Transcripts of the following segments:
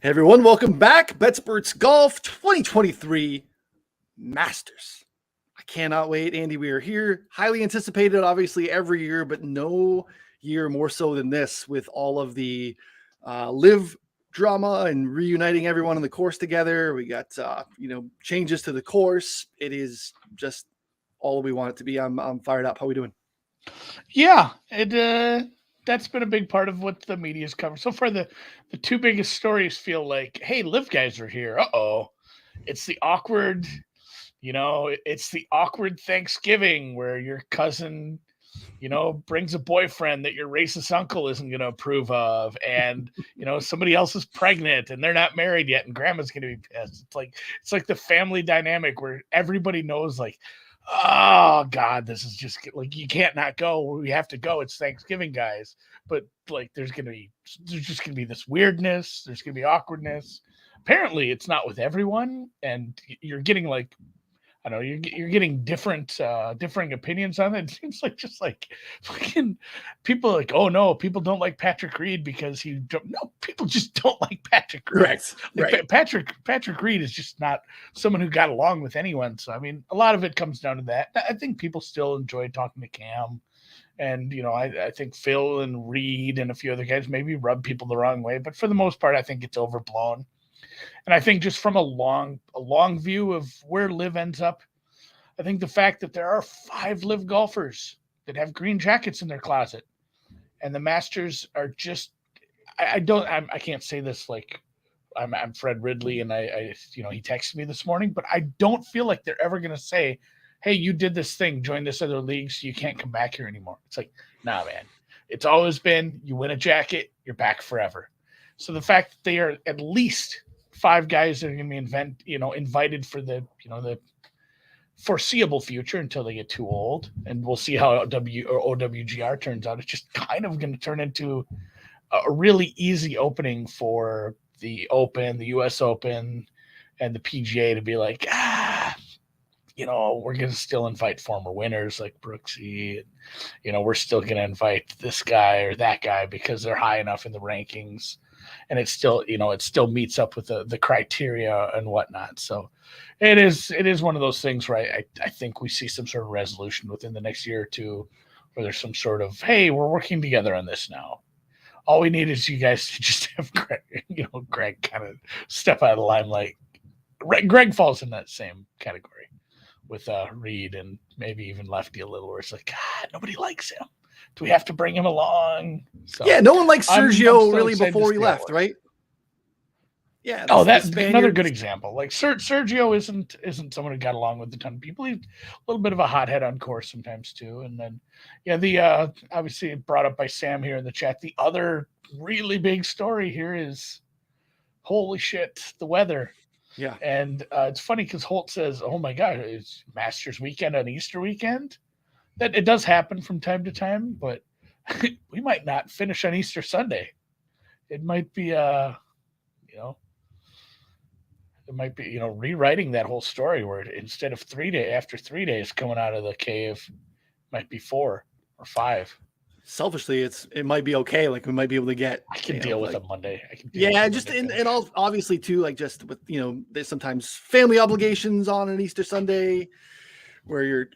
Hey everyone, welcome back. BetSperts Golf 2023 Masters. I cannot wait, Andy. We are here, highly anticipated, obviously every year, but no year more so than this, with all of the live drama and reuniting everyone on the course together. We got changes to the course. It is just all we want it to be. I'm fired up. How are we doing? Yeah, that's been a big part of what the media's covered so far. The two biggest stories feel like, hey, live guys are here. It's the awkward, it's the awkward Thanksgiving where your cousin, brings a boyfriend that your racist uncle isn't going to approve of, and somebody else is pregnant and they're not married yet, and grandma's going to be pissed. It's like the family dynamic where everybody knows, like, oh God, this is just like, you can't not go. We have to go. It's Thanksgiving, guys. But like, there's just gonna be this weirdness. There's gonna be awkwardness. Apparently, it's not with everyone, and you're getting like, I don't know, you're getting differing opinions on it. It seems like just like fucking people like, oh no, people don't like Patrick Reed because no, people just don't like Patrick Reed. Correct. Like, right. Patrick Reed is just not someone who got along with anyone. So I mean, a lot of it comes down to that. I think people still enjoy talking to Cam, and I think Phil and Reed and a few other guys maybe rub people the wrong way, but for the most part, I think it's overblown. And I think just from a long view of where live ends up, I think the fact that there are 5 live golfers that have green jackets in their closet, and the Masters are just, I can't say this like I'm Fred Ridley, and I he texted me this morning, but I don't feel like they're ever going to say, hey, you did this thing, join this other league, so you can't come back here anymore. It's like, nah, man. It's always been, you win a jacket, you're back forever. So the fact that they are at least 5 guys that are going to be invited for the foreseeable future until they get too old, and we'll see how OWGR turns out. It's just kind of going to turn into a really easy opening for the Open, the U.S. Open, and the PGA to be like, we're going to still invite former winners like Brooksy. We're still going to invite this guy or that guy because they're high enough in the rankings. And it still meets up with the criteria and whatnot. So it is one of those things where I think we see some sort of resolution within the next year or two, where there's some sort of, hey, we're working together on this now. All we need is you guys to just have Greg kind of step out of the limelight. Greg falls in that same category with Reed and maybe even Lefty a little, where it's like, God, nobody likes him. Do we have to bring him along? So, yeah, no one liked Sergio really before he left, right? Yeah. That's another good example. Like Sergio isn't someone who got along with a ton of people. He's a little bit of a hothead on course sometimes too. And then, the obviously brought up by Sam here in the chat, the other really big story here is, holy shit, the weather. Yeah. And it's funny because Holt says, oh my God, it's Masters weekend on Easter weekend. That it does happen from time to time, but we might not finish on Easter Sunday. It might be rewriting that whole story where instead of 3 days coming out of the cave, might be 4 or 5. Selfishly, it might be okay. Like, we might be able to get. I can deal with a Monday. And all obviously too, like, just with there's sometimes family obligations on an Easter Sunday, where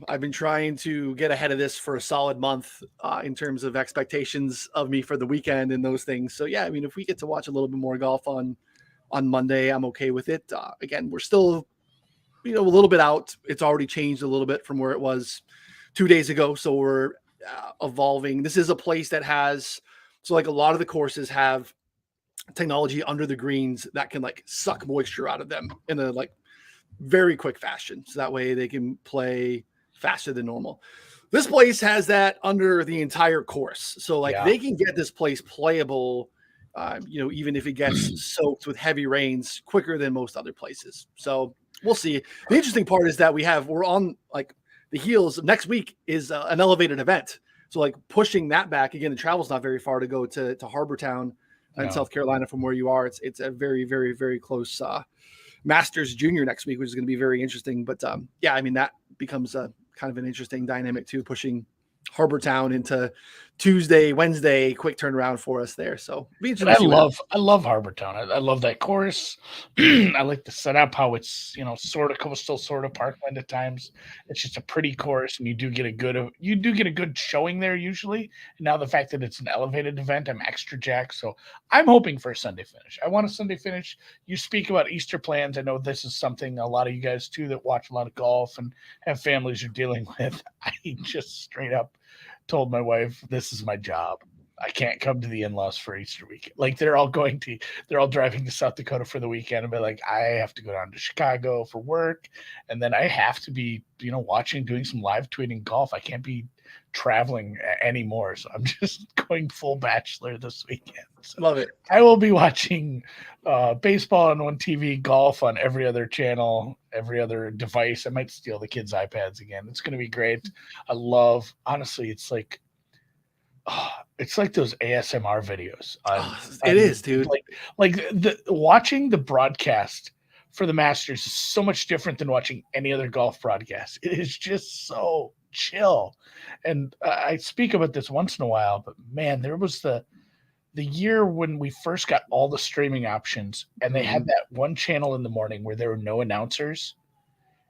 I've been trying to get ahead of this for a solid month in terms of expectations of me for the weekend and those things. So yeah, I mean, if we get to watch a little bit more golf on Monday, I'm okay with it. Again, we're still a little bit out. It's already changed a little bit from where it was 2 days ago. So we're evolving. This is a place that has, so like a lot of the courses have technology under the greens that can like suck moisture out of them in a like very quick fashion. So that way they can play faster than normal. This place has that under the entire course. So like they can get this place playable, even if it gets soaked with heavy rains quicker than most other places. So we'll see. The interesting part is that we're on like the heels of next week is an elevated event. So like pushing that back again, the travel's not very far to go to Harbortown in South Carolina from where you are. It's a very, very, very close Masters Junior next week, which is going to be very interesting. But I mean, that becomes a kind of an interesting dynamic too, pushing Harbor Town into Tuesday, Wednesday, quick turnaround for us there. So be interesting But to see I love Harbor Town. I love that course. I like the setup, how it's sort of coastal, sort of parkland at times. It's just a pretty course, and you do get a good showing there usually. And now the fact that it's an elevated event, I'm extra jacked. So I'm hoping for a Sunday finish. I want a Sunday finish. You speak about Easter plans. I know this is something a lot of you guys too that watch a lot of golf and have families you're dealing with. I just straight up told my wife, this is my job. I can't come to the in-laws for Easter weekend. Like they're all driving to South Dakota for the weekend and be like, I have to go down to Chicago for work. And then I have to be, doing some live tweeting golf. I can't be traveling anymore. So I'm just going full bachelor this weekend. So Love it. I will be watching baseball on one TV, golf on every other channel, every other device. I might steal the kids' iPads again. It's going to be great. Honestly, it's like those ASMR videos. It is, dude. Like watching the broadcast for the Masters is so much different than watching any other golf broadcast. It is just so chill. And I speak about this once in a while, but man, there was the year when we first got all the streaming options, and they had that one channel in the morning where there were no announcers,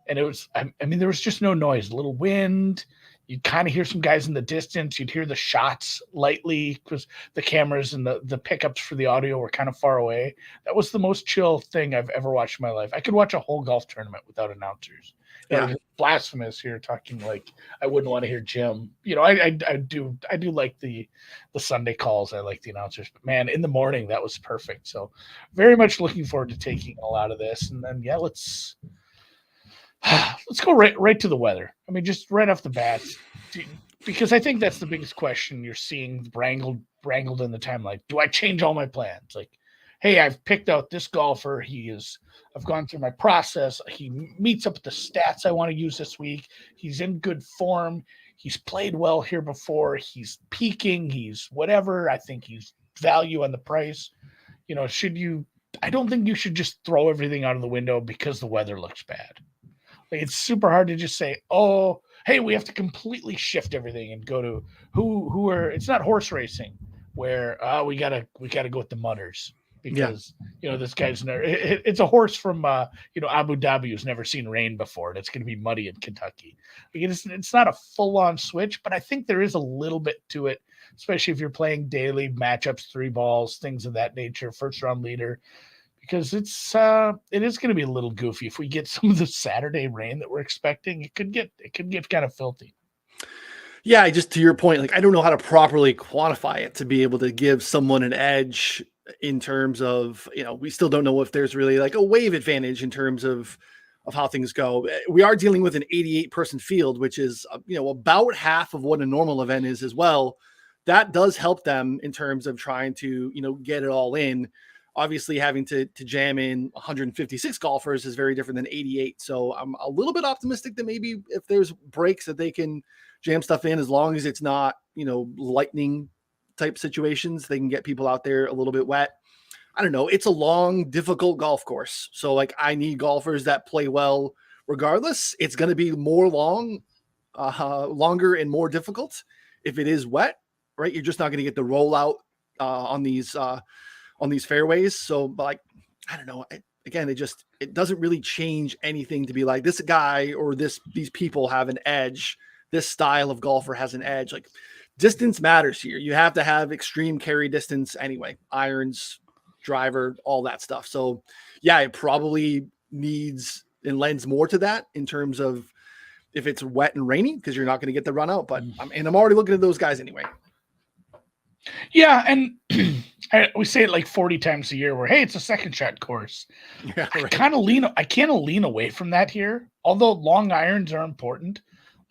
and it was, there was just no noise, a little wind. You'd kind of hear some guys in the distance. You'd hear the shots lightly because the cameras and the pickups for the audio were kind of far away. That was the most chill thing I've ever watched in my life. I could watch a whole golf tournament without announcers. It's blasphemous here talking like I wouldn't want to hear Jim. I do like the Sunday calls. I like the announcers, but man, in the morning that was perfect. So very much looking forward to taking a lot of this. And then let's go right to the weather. Just right off the bat, because I think that's the biggest question you're seeing wrangled in the timeline. Do I change all my plans? Like, hey, I've picked out this golfer. I've gone through my process. He meets up with the stats I want to use this week. He's in good form. He's played well here before. He's peaking. He's whatever. I think he's value on the price. I don't think you should just throw everything out of the window because the weather looks bad. It's super hard to just say, oh, hey, we have to completely shift everything and go to who are. It's not horse racing where we gotta go with the mudders because this guy's never. It's a horse from Abu Dhabi who's never seen rain before, and it's going to be muddy in Kentucky. It's not a full on switch, but I think there is a little bit to it, especially if you're playing daily matchups, 3 balls, things of that nature, first round leader. Because it is going to be a little goofy if we get some of the Saturday rain that we're expecting. It could get kind of filthy. Yeah, just to your point, like I don't know how to properly quantify it to be able to give someone an edge in terms of, we still don't know if there's really like a wave advantage in terms of how things go. We are dealing with an 88 person field, which is, about half of what a normal event is as well. That does help them in terms of trying to, get it all in. Obviously, having to jam in 156 golfers is very different than 88. So I'm a little bit optimistic that maybe if there's breaks that they can jam stuff in, as long as it's not, lightning type situations, they can get people out there a little bit wet. I don't know. It's a long, difficult golf course. So like I need golfers that play well regardless. It's going to be longer and more difficult if it is wet, right? You're just not going to get the rollout on these fairways. So, but like, I don't know. Again, it doesn't really change anything to be like this guy or these people have an edge. This style of golfer has an edge. Like distance matters here. You have to have extreme carry distance anyway, irons, driver, all that stuff. So yeah, it probably needs and lends more to that in terms of if it's wet and rainy, because you're not going to get the run out, but I'm already looking at those guys anyway. Yeah, and we say it like 40 times a year where, hey, it's a second shot course. Yeah, right. I kind of lean away from that here. Although long irons are important,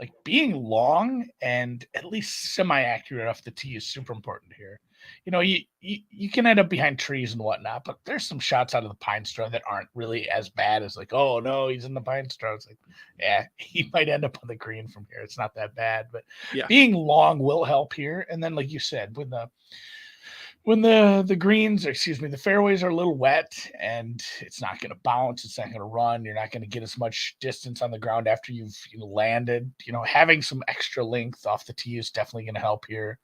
like being long and at least semi-accurate off the tee is super important here. You can end up behind trees and whatnot, but there's some shots out of the pine straw that aren't really as bad as like, oh no, he's in the pine straw. It's like, yeah, he might end up on the green from here. It's not that bad, but being long will help here. And then, like you said, when the fairways are a little wet and it's not going to bounce, it's not going to run, you're not going to get as much distance on the ground after you've landed. Having some extra length off the tee is definitely going to help here.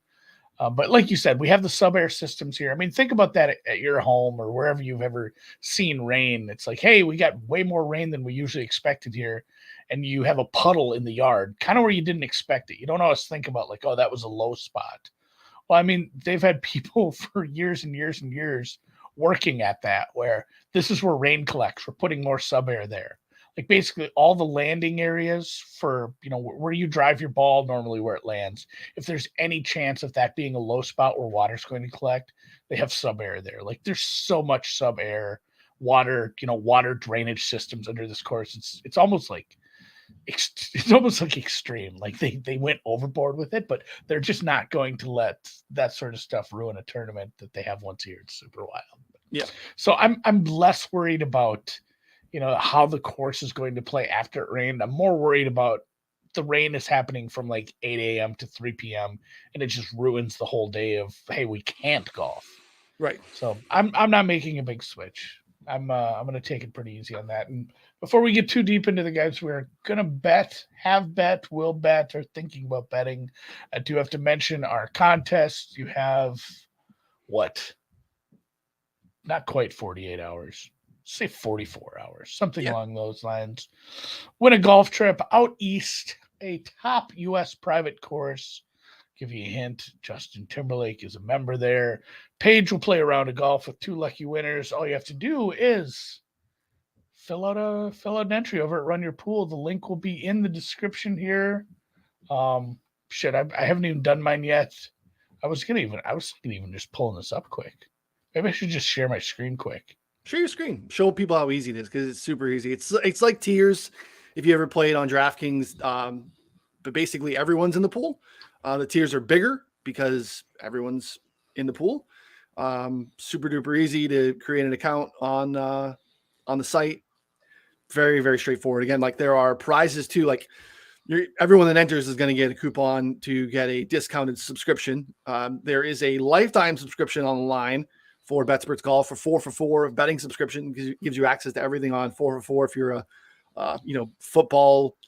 But like you said, we have the sub-air systems here. I mean, think about that at your home or wherever you've ever seen rain. It's like, hey, we got way more rain than we usually expected here. And you have a puddle in the yard, kind of where you didn't expect it. You don't always think about like, oh, that was a low spot. Well, I mean, they've had people for years and years and years working at that, where this is where rain collects. We're putting more sub-air there. Like basically all the landing areas for, where you drive your ball normally where it lands. If there's any chance of that being a low spot where water's going to collect, they have sub-air there. Like there's so much sub-air water, water drainage systems under this course. It's almost like extreme. Like they went overboard with it, but they're just not going to let that sort of stuff ruin a tournament that they have once a year. It's super wild. Yeah. So I'm less worried about, how the course is going to play after it rained. I'm more worried about the rain is happening from like 8 a.m. to 3 p.m. and it just ruins the whole day of, hey, we can't golf. Right. So I'm not making a big switch. I'm going to take it pretty easy on that. And before we get too deep into the guys we're going to bet, will bet, or thinking about betting, I do have to mention our contest. You have what? Not quite 48 hours. Say 44 hours, something along those lines. Win a golf trip out east, a top U.S. private course. Give you a hint, Justin Timberlake is a member there. Paige will play a round of golf with 2 lucky winners. All you have to do is fill out an entry over at Run Your Pool. The link will be in the description here. I haven't even done mine yet. I was thinking even just pulling this up quick. Maybe I should just share my screen quick. Share your screen. Show people how easy it is, because it's super easy. It's like tiers if you ever played on DraftKings, but basically everyone's in the pool. The tiers are bigger because everyone's in the pool. Super duper easy to create an account on the site. Very, very straightforward. Again, like there are prizes too. Like everyone that enters is going to get a coupon to get a discounted subscription. There is a lifetime subscription on the line for BetSports Golf for 4 for 4 betting subscription, because it gives you access to everything on 4 for 4 if you're a football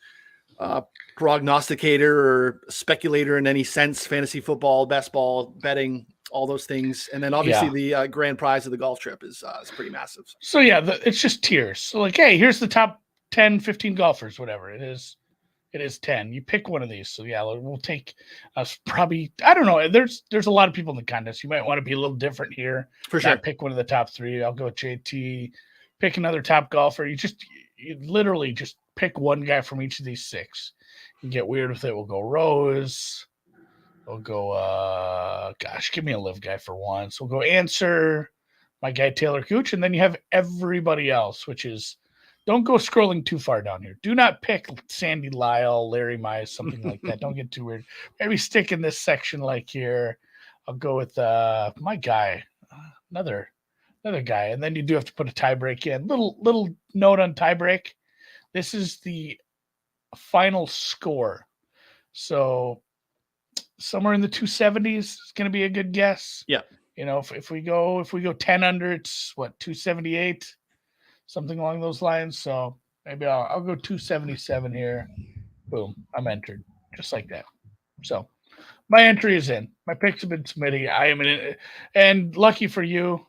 prognosticator or speculator in any sense, fantasy football, best ball, betting, all those things. And then obviously the grand prize of the golf trip is pretty massive. So it's just tiers. So like, hey, here's the top 10, 15 golfers, whatever it is. It is 10. You pick one of these. So we'll take us probably, I don't know. There's a lot of people in the contest. You might want to be a little different here. For sure. Pick one of the top 3. I'll go with JT. Pick another top golfer. You literally just pick one guy from each of these 6. You get weird with it. We'll go Rose. We'll go, give me a live guy for once. We'll go Answer, my guy Taylor Gooch. And then you have everybody else, which is, don't go scrolling too far down here. Do not pick Sandy Lyle, Larry Mize, something like that. Don't get too weird. Maybe stick in this section like here. I'll go with my guy, another guy. And then you do have to put a tie break in. Little note on tie break. This is the final score. So somewhere in the 270s is going to be a good guess. Yeah. If we go 10 under, it's what, 278? Something along those lines. So maybe I'll go 277 here. Boom. I'm entered just like that. So my entry is in. My picks have been submitted. I am in, and lucky for you,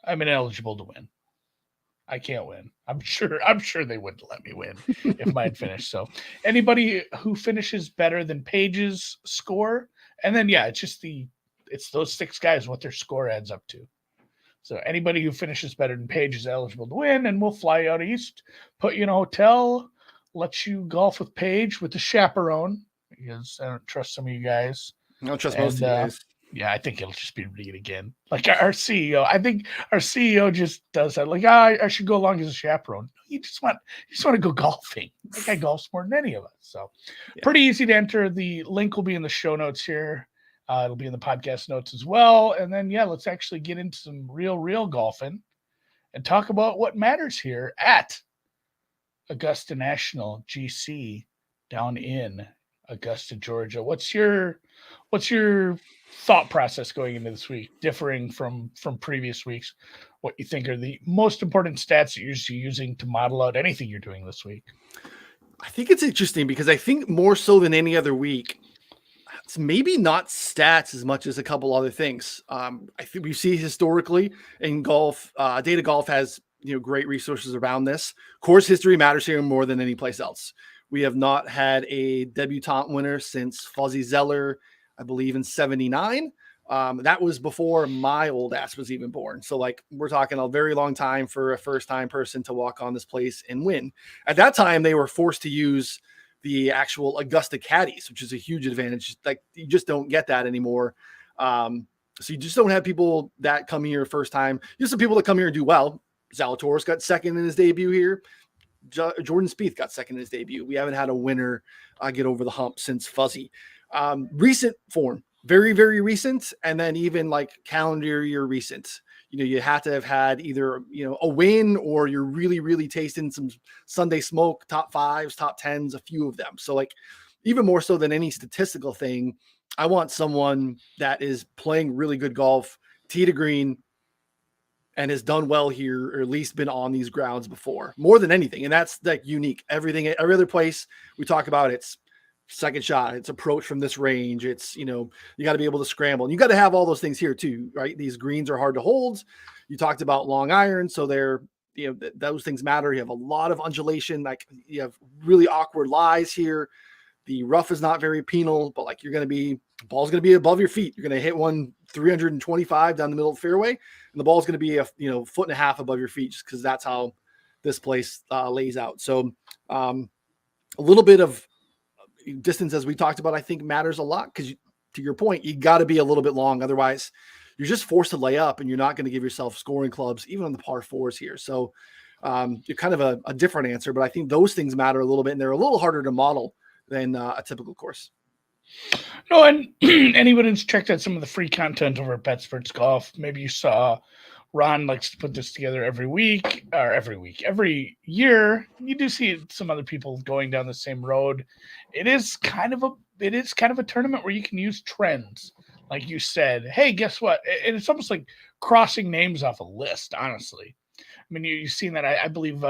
I'm ineligible to win. I can't win. I'm sure they wouldn't let me win if mine finished. So anybody who finishes better than Paige's score, and then it's those 6 guys, what their score adds up to. So anybody who finishes better than Paige is eligible to win, and we'll fly you out east, put you in a hotel, let you golf with Paige with the chaperone, because I don't trust some of you guys. I don't trust most of you guys. Yeah, I think it'll just be Reed again. Like our CEO, I think our CEO just does that. Like, I should go along as a chaperone. You just want to go golfing. That guy golfs more than any of us. So pretty easy to enter. The link will be in the show notes here. It'll be in the podcast notes as well. And then, let's actually get into some real golfing and talk about what matters here at Augusta National GC down in Augusta, Georgia. What's your thought process going into this week, differing from previous weeks, what you think are the most important stats that you're using to model out anything you're doing this week? I think it's interesting because I think more so than any other week, it's maybe not stats as much as a couple other things. I think we see historically in golf, Data Golf has great resources around this. Course history matters here more than any place else. We have not had a debutante winner since Fuzzy Zeller, I believe in '79. That was before my old ass was even born. So like we're talking a very long time for a first time person to walk on this place and win. At that time, they were forced to use the actual Augusta caddies, which is a huge advantage. Like you just don't get that anymore. So you just don't have people that come here first time. Just some people that come here and do well. Zalatoris got second in his debut here. Jordan Spieth got second in his debut. We haven't had a winner get over the hump since Fuzzy. Recent form, very, very recent. And then even like calendar year recent, you have to have had either, a win or you're really, really tasting some Sunday smoke, top fives, top tens, a few of them. So like even more so than any statistical thing, I want someone that is playing really good golf, tee to green, and has done well here, or at least been on these grounds before, more than anything. And that's like unique. Every other place we talk about, it's second shot, it's approach from this range. It's, you got to be able to scramble, and you got to have all those things here too, right? These greens are hard to hold. You talked about long iron. So they're, those things matter. You have a lot of undulation. Like you have really awkward lies here. The rough is not very penal, but like the ball's going to be above your feet. You're going to hit one 325 down the middle of the fairway, and the ball's going to be a foot and a half above your feet, just because that's how this place lays out. So a little bit of distance, as we talked about, I think matters a lot, because to your point, you got to be a little bit long. Otherwise, you're just forced to lay up, and you're not going to give yourself scoring clubs, even on the par fours here. So you're kind of a different answer, but I think those things matter a little bit, and they're a little harder to model than a typical course. No, and anyone who's checked out some of the free content over at Betsperts Golf, maybe you saw Ron likes to put this together every year. You do see some other people going down the same road. It is kind of a tournament where you can use trends. Like you said, hey, guess what? And it's almost like crossing names off a list, honestly. I mean, you've seen that. I believe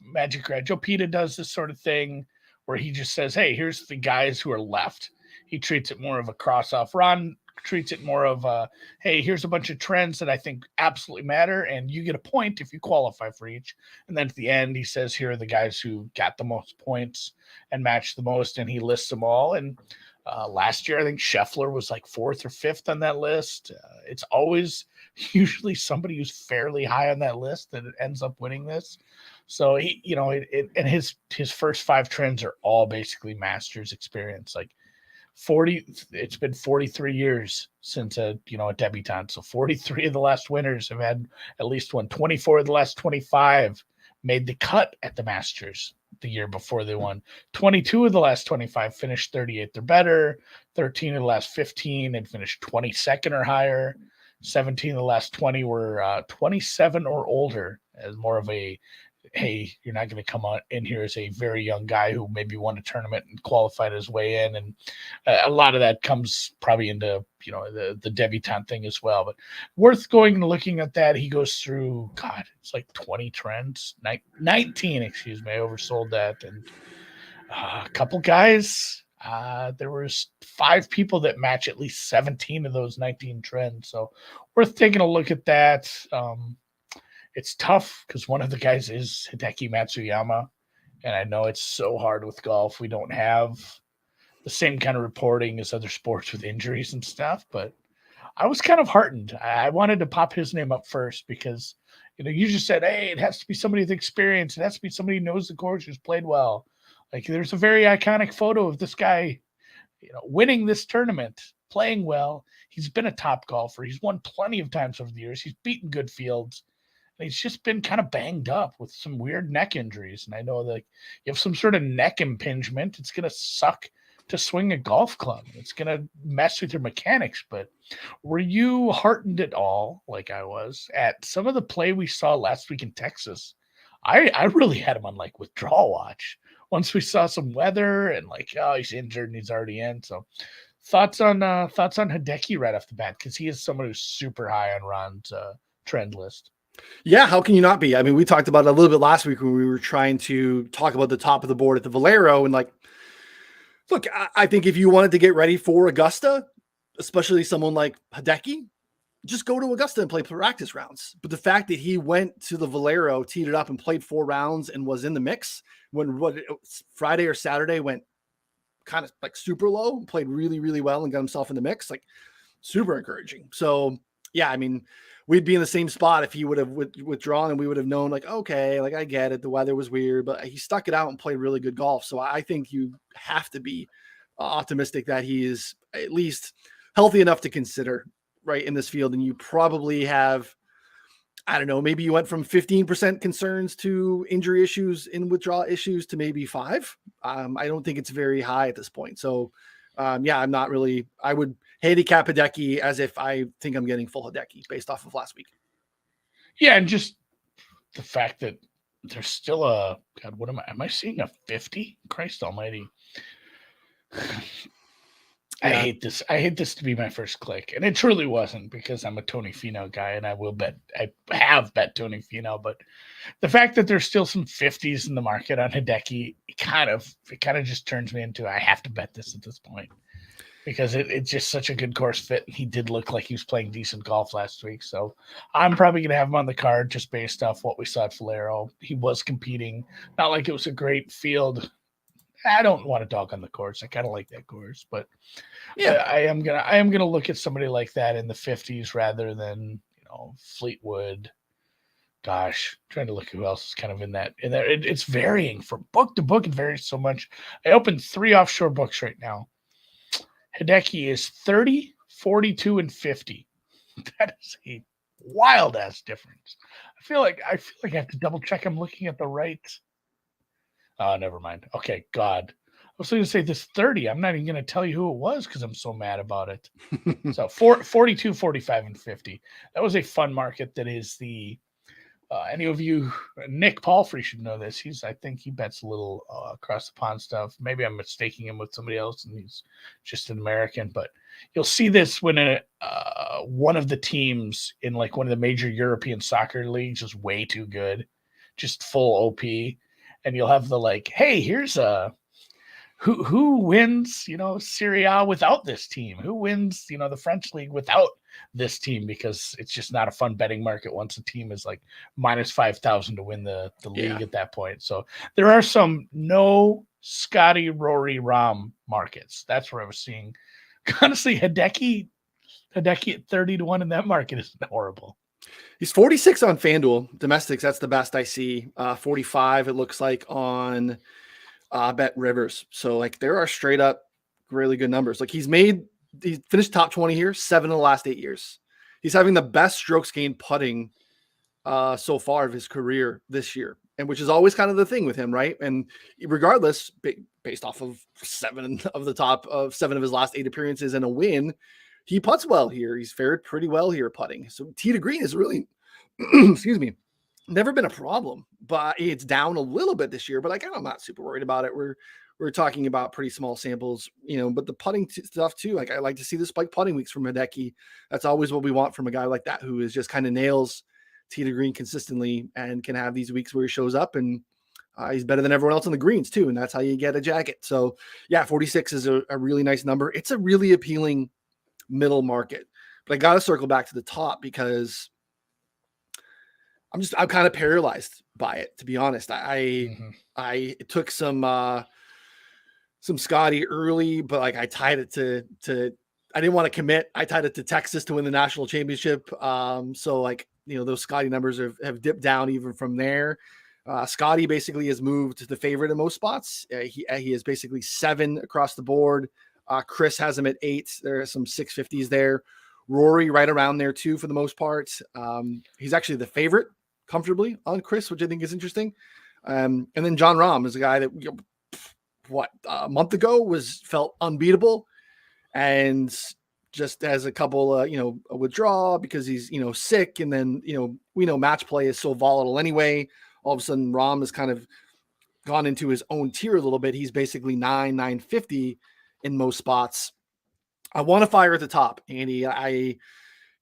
Magic Joe Pita does this sort of thing, where he just says, hey, here's the guys who are left. He treats it more of a cross-off. Ron treats it more of a, hey, here's a bunch of trends that I think absolutely matter, and you get a point if you qualify for each. And then at the end, he says, here are the guys who got the most points and matched the most, and he lists them all. And last year, I think Scheffler was like 4th or 5th on that list. It's always usually somebody who's fairly high on that list that ends up winning this. So he, and his first 5 trends are all basically Masters experience. Like it's been 43 years since a debutante. So 43 of the last winners have had at least one. 24 of the last 25 made the cut at the Masters the year before they won. 22 of the last 25 finished 38th or better. 13 of the last 15 had finished 22nd or higher. 17 of the last 20 were 27 or older, as more of a, hey, you're not going to come on in here as a very young guy who maybe won a tournament and qualified his way in. And a lot of that comes probably into, the debutante thing as well. But worth going and looking at that. He goes through, it's like 20 trends, 19, I oversold that. And a couple guys, there was 5 people that match at least 17 of those 19 trends. So worth taking a look at that. It's tough because one of the guys is Hideki Matsuyama, and I know it's so hard with golf. We don't have the same kind of reporting as other sports with injuries and stuff, but I was kind of heartened. I wanted to pop his name up first because, you just said, hey, it has to be somebody with experience. It has to be somebody who knows the course, who's played well. Like there's a very iconic photo of this guy, winning this tournament, playing well. He's been a top golfer. He's won plenty of times over the years. He's beaten good fields. He's just been kind of banged up with some weird neck injuries. And I know that you have some sort of neck impingement. It's going to suck to swing a golf club. It's going to mess with your mechanics. But were you heartened at all, like I was, at some of the play we saw last week in Texas? I really had him on like withdrawal watch once we saw some weather and like, oh, he's injured and he's already in. So Thoughts on Hideki right off the bat, because he is someone who's super high on Ron's trend list. Yeah, how can you not be? I mean, we talked about it a little bit last week when we were trying to talk about the top of the board at the Valero, and like, look, I think if you wanted to get ready for Augusta, especially someone like Hideki, just go to Augusta and play practice rounds. But the fact that he went to the Valero, teed it up, and played 4 rounds and was in the mix when Friday or Saturday went kind of like super low, played really, really well and got himself in the mix, like super encouraging. So yeah, I mean, we'd be in the same spot if he would have withdrawn, and we would have known like, okay, like I get it. The weather was weird, but he stuck it out and played really good golf. So I think you have to be optimistic that he is at least healthy enough to consider right in this field. And you probably have, I don't know, maybe you went from 15% concerns to injury issues and withdrawal issues to maybe 5. I don't think it's very high at this point. So yeah, I'm not really, I would handicap Hideki as if I think I'm getting full Hideki based off of last week. Yeah, and just the fact that there's still a, God, what am I seeing a 50? Christ almighty. I hate this. I hate this to be my first click. And it truly wasn't, because I'm a Tony Finau guy and I have bet Tony Finau, but the fact that there's still some 50s in the market on Hideki, it kind of just turns me into, I have to bet this at this point, because it's just such a good course fit. He did look like he was playing decent golf last week. So I'm probably going to have him on the card just based off what we saw at Valero. He was competing, not like it was a great field. I don't want to dog on the course. I kind of like that course, but yeah, I am gonna look at somebody like that in the 50s rather than Fleetwood. Gosh, I'm trying to look who else is kind of in that. It's varying from book to book. It varies so much. I opened 3 offshore books right now. Hideki is 30, 42, and 50. That is a wild ass difference. I feel like I have to double check. I'm looking at the right. Oh, never mind. Okay, God. I was going to say this 30. I'm not even going to tell you who it was because I'm so mad about it. So 42, 45, and 50. That was a fun market. That is the any of you, Nick Palfrey should know this. I think he bets a little across the pond stuff. Maybe I'm mistaking him with somebody else and he's just an American, but you'll see this when one of the teams in like one of the major European soccer leagues is way too good, just full OP. And you'll have the like, hey, here's who wins, Serie A without this team? Who wins, the French league without this team? Because it's just not a fun betting market once a team is like minus 5,000 to win the league at that point. So there are some no Scotty, Rory, Rahm markets. That's where I was seeing. Honestly, Hideki at 30 to 1 in that market is horrible. He's 46 on FanDuel domestics. That's the best I see. 45, it looks like, on Bet Rivers. So like there are straight up really good numbers. Like he finished top 20 here, 7 in the last 8 years. He's having the best strokes gained putting so far of his career this year, and which is always kind of the thing with him, right? And regardless, based off of 7 of his last 8 appearances and a win, he putts well here. He's fared pretty well here putting. So tee to green is really, excuse me, never been a problem, but it's down a little bit this year. But I'm not super worried about it. We're talking about pretty small samples, but the putting stuff too. Like I like to see the spike putting weeks from Hideki. That's always what we want from a guy like that, who is just kind of nails tee to green consistently and can have these weeks where he shows up and he's better than everyone else on the greens too. And that's how you get a jacket. So yeah, 46 is a really nice number. It's a really appealing middle market, but I got to circle back to the top because I'm kind of paralyzed by it, to be honest. I took some Scotty early, but like I tied it to I didn't want to commit. I tied it to Texas to win the national championship. So like, those Scotty numbers have dipped down even from there. Scotty basically has moved to the favorite in most spots. He is basically 7 across the board. Chris has him at 8. There are some 650s there. Rory right around there too, for the most part. He's actually the favorite comfortably on Chris, which I think is interesting. And then Jon Rahm is a guy that a month ago felt unbeatable, and just has a couple a withdrawal because he's sick, and then we know match play is so volatile anyway. All of a sudden Rahm has kind of gone into his own tier a little bit. He's basically 950 in most spots. I want to fire at the top, Andy. I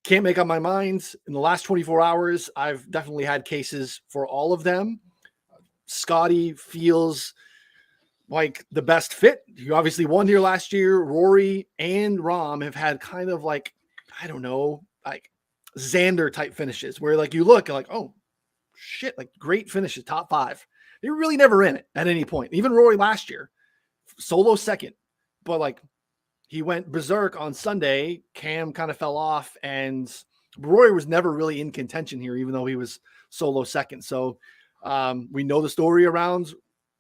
can't make up my mind. In the last 24 hours, I've definitely had cases for all of them. Scotty feels like the best fit. You obviously won here last year. Rory and Rahm have had kind of like, I don't know, like Xander type finishes where like you look like, oh shit, like great finishes, top 5. They were really never in it at any point. Even Rory last year, solo second, but like he went berserk on Sunday. Cam kind of fell off, and Rory was never really in contention here, even though he was solo second. So we know the story around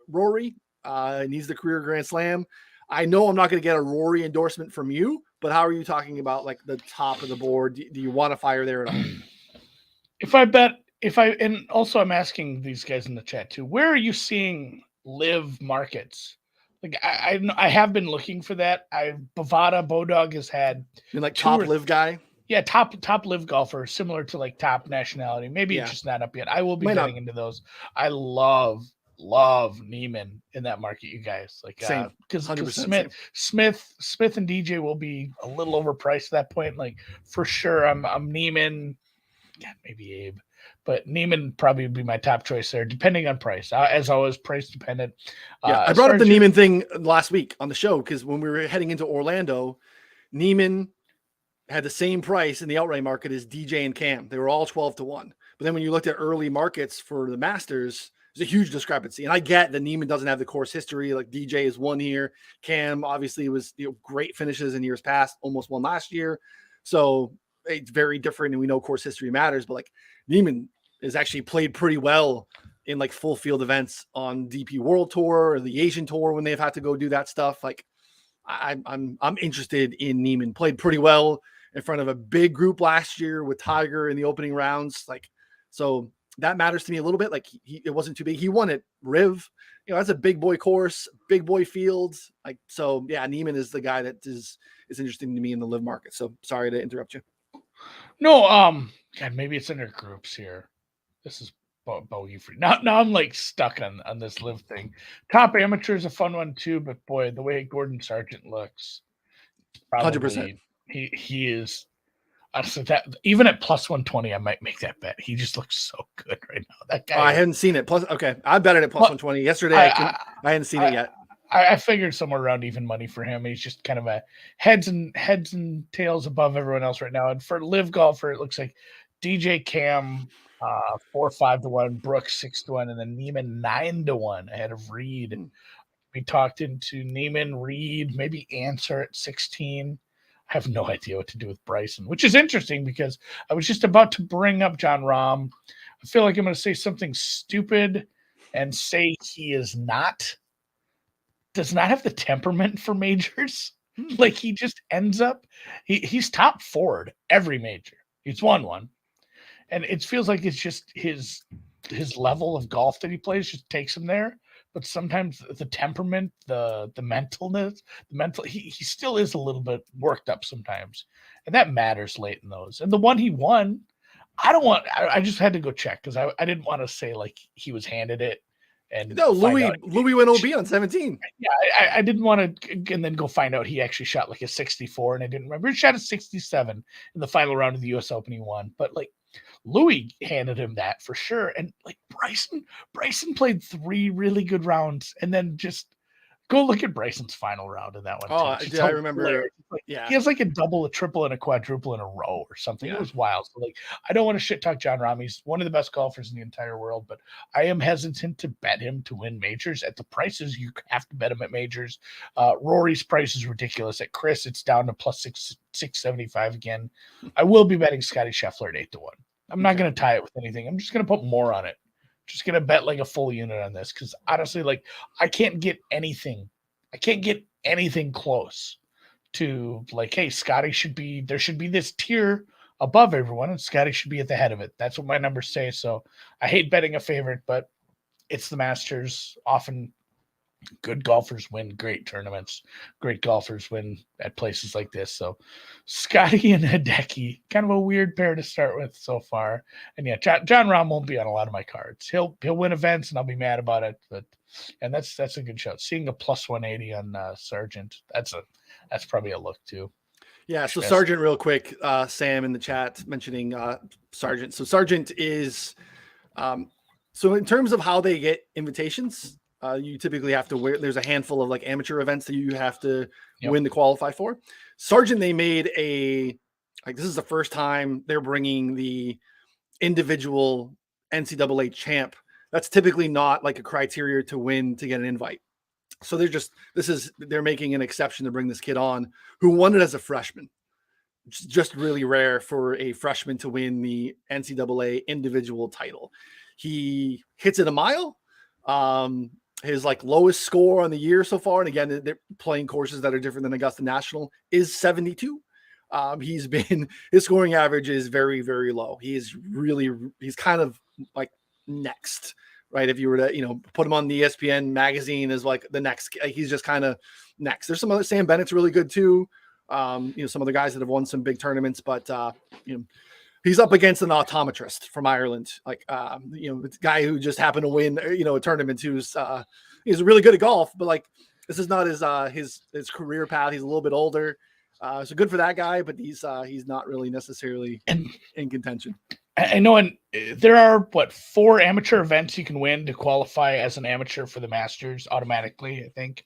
Rory. Needs the career Grand Slam. I know I'm not going to get a Rory endorsement from you, but how are you talking about like the top of the board? Do you want to fire there at all? And also I'm asking these guys in the chat too, where are you seeing live markets? Like I have been looking for that. Bovada Bodog has had like top live guy. Yeah, top live golfer, similar to like top nationality. Maybe it's just not up yet. I will be getting into those. I love Neiman in that market, you guys. Like because Smith and DJ will be a little overpriced at that point. Like for sure, I'm Neiman. Yeah, maybe Abe, but Neiman probably would be my top choice there, depending on price. As always, price dependent. I brought up the Neiman thing last week on the show because when we were heading into Orlando, Neiman had the same price in the outright market as DJ and Cam. They were all 12-1. But then when you looked at early markets for the Masters, there's a huge discrepancy. And I get that Neiman doesn't have the course history. Like DJ is one here. Cam obviously was great finishes in years past, almost won last year. So it's very different. And we know course history matters, but like Neiman has actually played pretty well in like full field events on DP World Tour or the Asian Tour when they've had to go do that stuff. Like I'm interested in Neiman. Played pretty well in front of a big group last year with Tiger in the opening rounds. Like, so that matters to me a little bit. Like it wasn't too big. He won at Riv, that's a big boy course, big boy fields. Like, so yeah, Neiman is the guy that is interesting to me in the live market. So sorry to interrupt you. No, God, maybe it's in our groups here. This is bogey free. Now I'm like stuck on this live thing. Top amateur is a fun one too, but boy, the way Gordon Sargent looks, probably 100%. He is. Honestly, that even at plus 120, I might make that bet. He just looks so good right now. That guy. I hadn't seen it. Plus, okay, I bet it at plus 120 yesterday. I hadn't seen it yet. I figured somewhere around even money for him. He's just kind of a heads and tails above everyone else right now. And for live golfer, it looks like DJ Cam 4-5-1, Brooks 6-1, and then Neiman 9-1 ahead of Reed. We talked into Neiman, Reed, maybe Answer at 16. I have no idea what to do with Bryson, which is interesting because I was just about to bring up Jon Rahm. I feel like I'm going to say something stupid and say he does not have the temperament for majors. Like he just ends up, he's top 4 at every major. He's won one. And it feels like it's just his level of golf that he plays just takes him there. But sometimes the temperament, the mentalness, he still is a little bit worked up sometimes. And that matters late in those. And the one he won, I just had to go check because I didn't want to say like he was handed it. And no, Louis went OB on 17. Yeah, I didn't want to, and then go find out he actually shot like a 64, and I didn't remember. He shot a 67 in the final round of the U.S. Open. He won, but like Louis handed him that for sure. And like Bryson played 3 really good rounds, and then just go look at Bryson's final round in that one. Oh, I remember. Like, yeah, he has like a double, a triple, and a quadruple in a row or something. Yeah. It was wild. So like, I don't want to shit talk Jon Rahm. He's one of the best golfers in the entire world, but I am hesitant to bet him to win majors at the prices you have to bet him at majors. Rory's price is ridiculous. At Chris, it's down to plus 675 again. I will be betting Scotty Scheffler at 8-1. I'm not going to tie it with anything. I'm just going to put more on it. Just going to bet like a full unit on this because honestly, like I can't get anything close to like, hey, there should be this tier above everyone, and Scotty should be at the head of it. That's what my numbers say. So I hate betting a favorite, but it's the Masters. Often good golfers win great tournaments. Great golfers win at places like this. So Scotty and Hideki, kind of a weird pair to start with so far. And yeah, Jon Rahm won't be on a lot of my cards. He'll win events, and I'll be mad about it. And that's a good shot. Seeing a plus 180 on Sargent, that's probably a look too. Yeah. So Sargent, real quick, Sam in the chat mentioning Sargent. So Sargent is, so in terms of how they get invitations, you typically have to wear, there's a handful of like amateur events that you have to win to qualify for. Sargent, they made this is the first time they're bringing the individual NCAA champ. That's typically not like a criteria to win to get an invite. So they're making an exception to bring this kid on who won it as a freshman. It's just really rare for a freshman to win the NCAA individual title. He hits it a mile. His like lowest score on the year so far, and again, they're playing courses that are different than Augusta National, is 72. His scoring average is very, very low. He's kind of like next, right? If you were to, put him on the ESPN magazine as like the next, he's just kind of next. There's some other, Sam Bennett's really good too. Some other guys that have won some big tournaments, but he's up against an optometrist from Ireland, like the guy who just happened to win, a tournament. He's really good at golf, but like this is not his career path. He's a little bit older, so good for that guy, but he's not really necessarily in contention. I know, and there are 4 amateur events you can win to qualify as an amateur for the Masters automatically. I think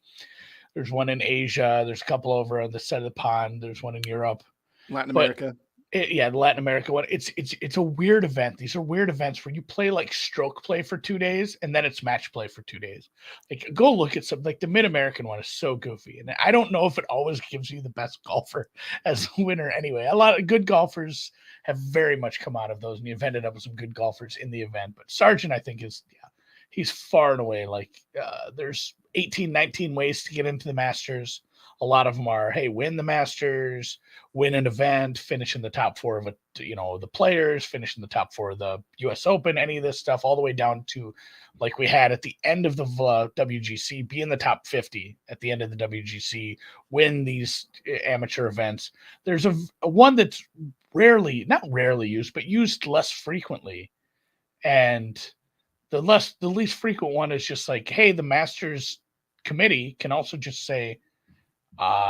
there's one in Asia. There's a couple over on the side of the pond. There's one in Europe, Latin America. The Latin America one. It's a weird event. These are weird events where you play like stroke play for 2 days and then it's match play for 2 days. Like go look at some, like the Mid-American one is so goofy. And I don't know if it always gives you the best golfer as a winner anyway. A lot of good golfers have very much come out of those, and you've ended up with some good golfers in the event. But Sargent, I think, he's far and away there's 18, 19 ways to get into the Masters. A lot of them are, hey, win the Masters, win an event, finish in the top 4 of the players, finish in the top 4 of the US Open, any of this stuff, all the way down to like we had at the end of the WGC, be in the top 50 at the end of the WGC, win these amateur events. There's a one that's not rarely used, but used less frequently. And the least frequent one is just like, hey, the Masters committee can also just say,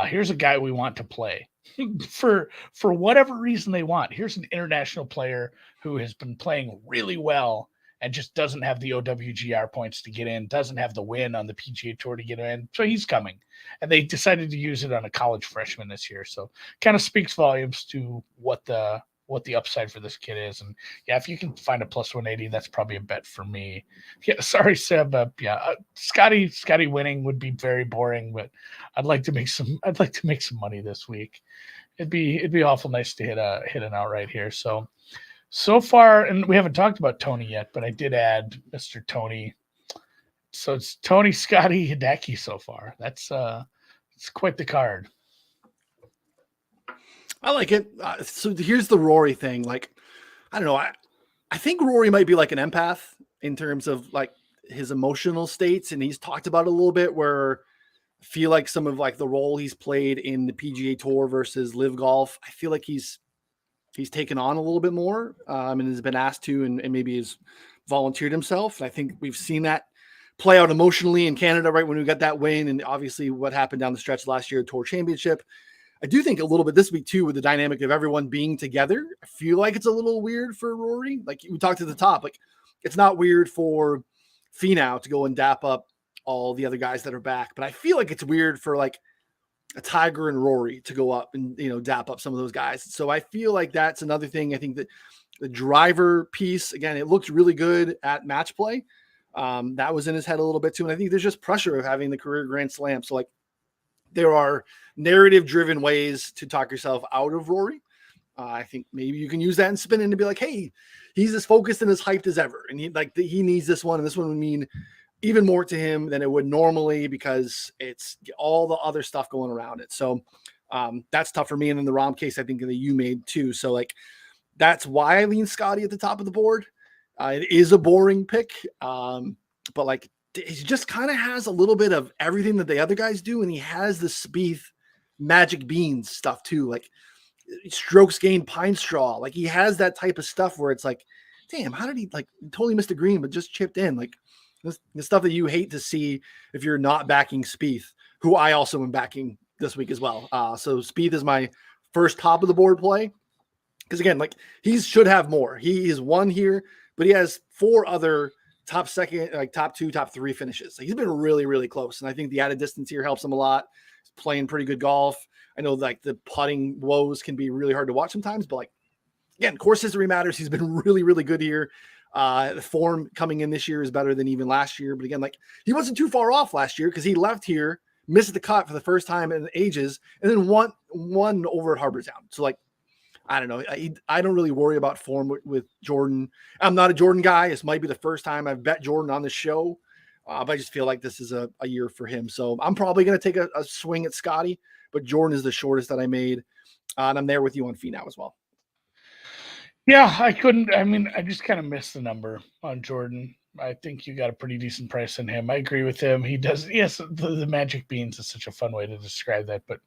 here's a guy we want to play for whatever reason they want. Here's an international player who has been playing really well and just doesn't have the OWGR points to get in, doesn't have the win on the PGA Tour to get in. So he's coming. And they decided to use it on a college freshman this year. So kind of speaks volumes to what the upside for this kid is. And yeah, if you can find a plus 180, that's probably a bet for me. Yeah, sorry, Seb. Scotty winning would be very boring, but I'd like to make some money this week. It'd be awful nice to hit an outright here. So far, and we haven't talked about Tony yet, but I did add Mr. Tony. So it's Tony, Scotty, Hideki so far. That's it's quite the card. I like it. So here's the Rory thing. Like, I don't know. I think Rory might be like an empath in terms of like his emotional states. And he's talked about it a little bit where I feel like some of like the role he's played in the PGA Tour versus Live Golf, I feel like he's taken on a little bit more and has been asked to, and maybe has volunteered himself. And I think we've seen that play out emotionally in Canada, right? When we got that win, and obviously what happened down the stretch last year, Tour Championship. I do think a little bit this week too, with the dynamic of everyone being together. I feel like it's a little weird for Rory. Like we talked at the top, like it's not weird for Finau to go and dap up all the other guys that are back, but I feel like it's weird for like a Tiger and Rory to go up and, dap up some of those guys. So I feel like that's another thing. I think that the driver piece, again, it looked really good at match play. That was in his head a little bit too. And I think there's just pressure of having the career Grand Slam. So like there are narrative driven ways to talk yourself out of Rory. I think maybe you can use that and spin it and be like, hey, he's as focused and as hyped as ever. And he needs this one. And this one would mean even more to him than it would normally because it's all the other stuff going around it. So that's tough for me. And in the Rom case, I think that you made too. So like, that's why I lean Scotty at the top of the board. It is a boring pick. But like, he just kind of has a little bit of everything that the other guys do. And he has the Spieth magic beans stuff too. Like strokes gained pine straw. Like he has that type of stuff where it's like, damn, how did he like totally missed a green, but just chipped in? Like the stuff that you hate to see if you're not backing Spieth, who I also am backing this week as well. So Spieth is my first top of the board play. Because again, like he should have more. He is one here, but he has 4 other top second, like top 2, top 3 finishes. So he's been really, really close. And I think the added distance here helps him a lot. He's playing pretty good golf. I know like the putting woes can be really hard to watch sometimes, but like, again, course history matters. He's been really, really good here. The form coming in this year is better than even last year. But again, like he wasn't too far off last year because he left here, missed the cut for the first time in ages, and then won over at Harbor Town. So like, I don't know. I don't really worry about form with Jordan. I'm not a Jordan guy. This might be the first time I've bet Jordan on this show. But I just feel like this is a year for him. So I'm probably going to take a swing at Scotty, but Jordan is the shortest that I made. And I'm there with you on Finau as well. Yeah, I just kind of missed the number on Jordan. I think you got a pretty decent price on him. I agree with him. He does. Yes, the magic beans is such a fun way to describe that, but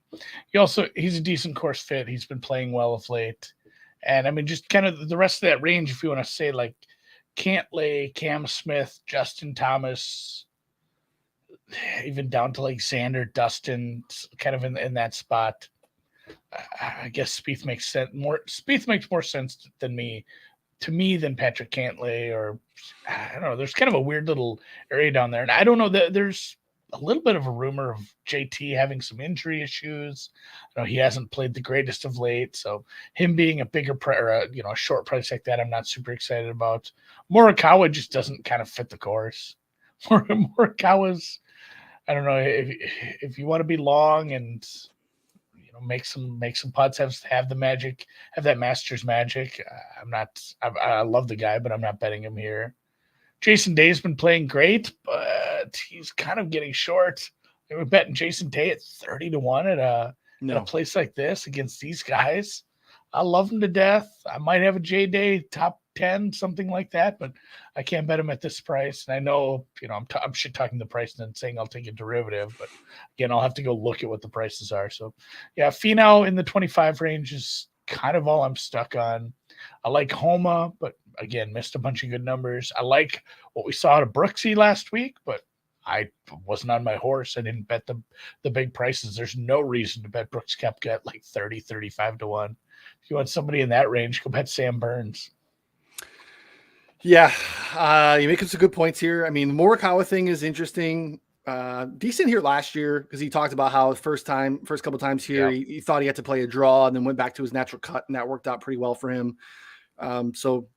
he's a decent course fit. He's been playing well of late. And I mean, just kind of the rest of that range, if you want to say like Cantlay, Cam Smith, Justin Thomas, even down to like Xander, Dustin, kind of in that spot. I guess Spieth makes sense. Spieth makes more sense to me than Patrick Cantlay, or I don't know. There's kind of a weird little area down there, and I don't know that there's a little bit of a rumor of JT having some injury issues. I know he hasn't played the greatest of late, so him being a bigger a short price like that, I'm not super excited about. Morikawa just doesn't kind of fit the course. Morikawa's, I don't know, if you want to be long and make some putts, have the magic, have that Masters magic. I love the guy, but I'm not betting him here. Jason Day's been playing great, but he's kind of getting short. We're betting Jason Day at 30-1 at a place like this against these guys. I love him to death. I might have a J Day top 10, something like that, but I can't bet him at this price. And I know, I'm shit talking the price and then saying I'll take a derivative, but again, I'll have to go look at what the prices are. So yeah, Finau in the 25 range is kind of all I'm stuck on. I like Homa, but again, missed a bunch of good numbers. I like what we saw at Brooksy last week, but I wasn't on my horse. I didn't bet the big prices. There's no reason to bet Brooks Koepka at like 30, 35-1. If you want somebody in that range, go bet Sam Burns. Yeah, you make some good points here. I mean, the Morikawa thing is interesting. Decent here last year because he talked about how first couple times here, he thought he had to play a draw and then went back to his natural cut, and that worked out pretty well for him. So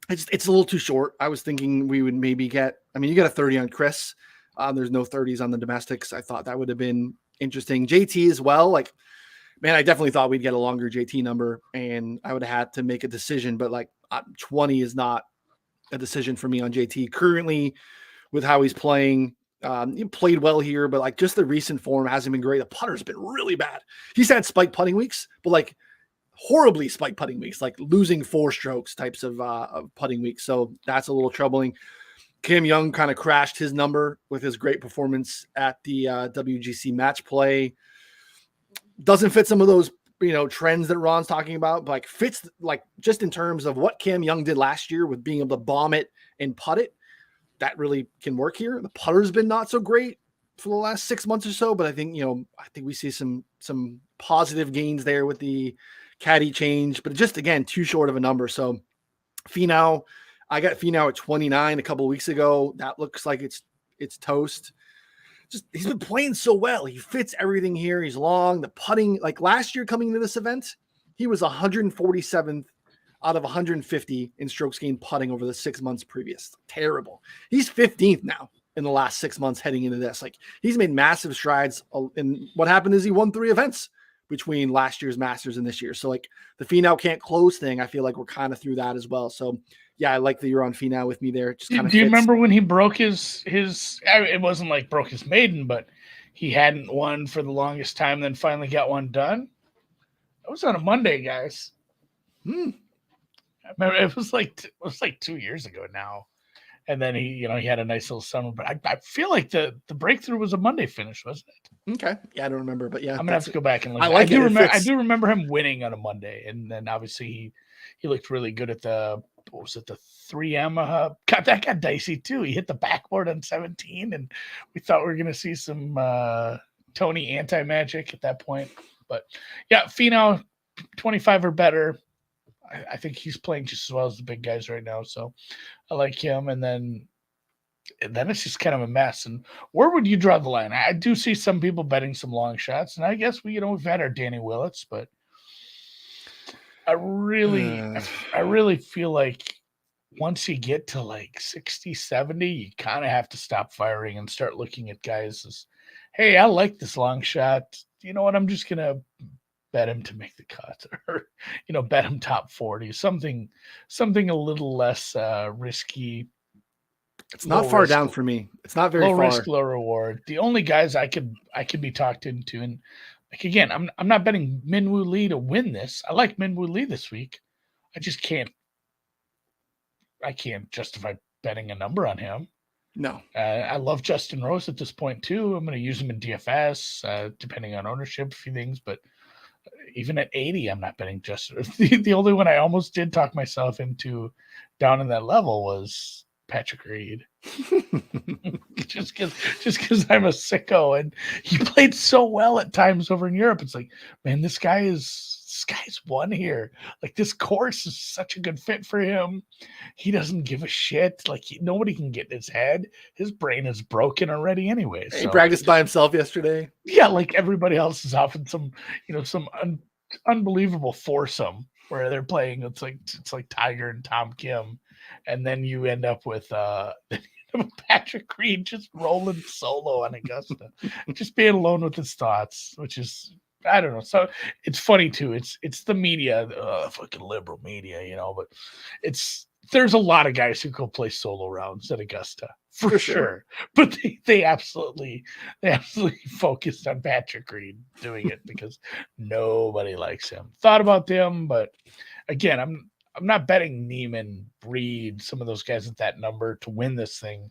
it's a little too short. I was thinking we would maybe you get a 30 on Chris. There's no 30s on the domestics. I thought that would have been interesting. JT as well. Like, man, I definitely thought we'd get a longer JT number, and I would have had to make a decision. But like 20 is not a decision for me on JT currently with how he's playing. He played well here, but like just the recent form hasn't been great. The putter's been really bad. He's had spike putting weeks, but like horribly spike putting weeks, like losing 4 strokes types of putting weeks. So that's a little troubling. Kim Young kind of crashed his number with his great performance at the WGC match play. Doesn't fit some of those trends that Ron's talking about, but like fits like just in terms of what Cam Young did last year with being able to bomb it and putt it. That really can work here. The putter's been not so great for the last 6 months or so, but I think we see some positive gains there with the caddy change, but just again, too short of a number. So Finau, I got Finau at 29 a couple of weeks ago. That looks like it's toast. Just he's been playing so well. He fits everything here. He's long. The putting, like last year coming into this event, he was 147th out of 150 in strokes gained putting over the 6 months previous. Terrible. He's 15th now in the last 6 months heading into this. Like he's made massive strides. And what happened is he won 3 events between last year's Masters and this year. So like the Finau can't close thing, I feel like we're kind of through that as well. So yeah, I like that you're on Finau with me there. Just kind of. Do you remember when he broke his? It wasn't like broke his maiden, but he hadn't won for the longest time. Then finally got one done. It was on a Monday, guys. I remember it was like 2 years ago now. And then he had a nice little summer. But I feel like the breakthrough was a Monday finish, wasn't it? Okay. Yeah, I don't remember, but yeah, I'm gonna have to go back and look. I do remember him winning on a Monday, and then obviously he looked really good at the 3M? God, that got dicey too. He hit the backboard on 17, and we thought we were gonna see some Tony anti-magic at that point. But yeah, Finau 25 or better. I think he's playing just as well as the big guys right now. So I like him. And then it's just kind of a mess. And where would you draw the line? I do see some people betting some long shots, and I guess we've had our Danny Willets, but I really feel like once you get to like 60, 70, you kind of have to stop firing and start looking at guys as, hey, I like this long shot. You know what? I'm just going to bet him to make the cut, or, bet him top 40, something a little less risky. It's not far down for me. It's not very far. Low risk, far. low reward. The only guys I could be talked into, and like, again, I'm not betting Minwoo Lee to win this. I like Minwoo Lee this week. I just can't justify betting a number on him. No. I love Justin Rose at this point too. I'm going to use him in DFS, depending on ownership, a few things, but even at 80, I'm not betting Justin. The only one I almost did talk myself into down in that level was Patrick Reed. just because I'm a sicko, and he played so well at times over in Europe. It's like, man, this guy's won here. Like, this course is such a good fit for him. He doesn't give a shit. Like, nobody can get in his head. His brain is broken already anyway. He practiced by himself yesterday. Yeah, like everybody else is off in some unbelievable foursome where they're playing. It's like Tiger and Tom Kim, and then you end up with Patrick Reed just rolling solo on Augusta, just being alone with his thoughts, which is, I don't know. So it's funny too. It's the media, fucking liberal media, but there's a lot of guys who go play solo rounds at Augusta for sure. But they absolutely focused on Patrick Reed doing it because nobody likes him. Thought about them, but again, I'm not betting Neiman, Reed, some of those guys at that number to win this thing.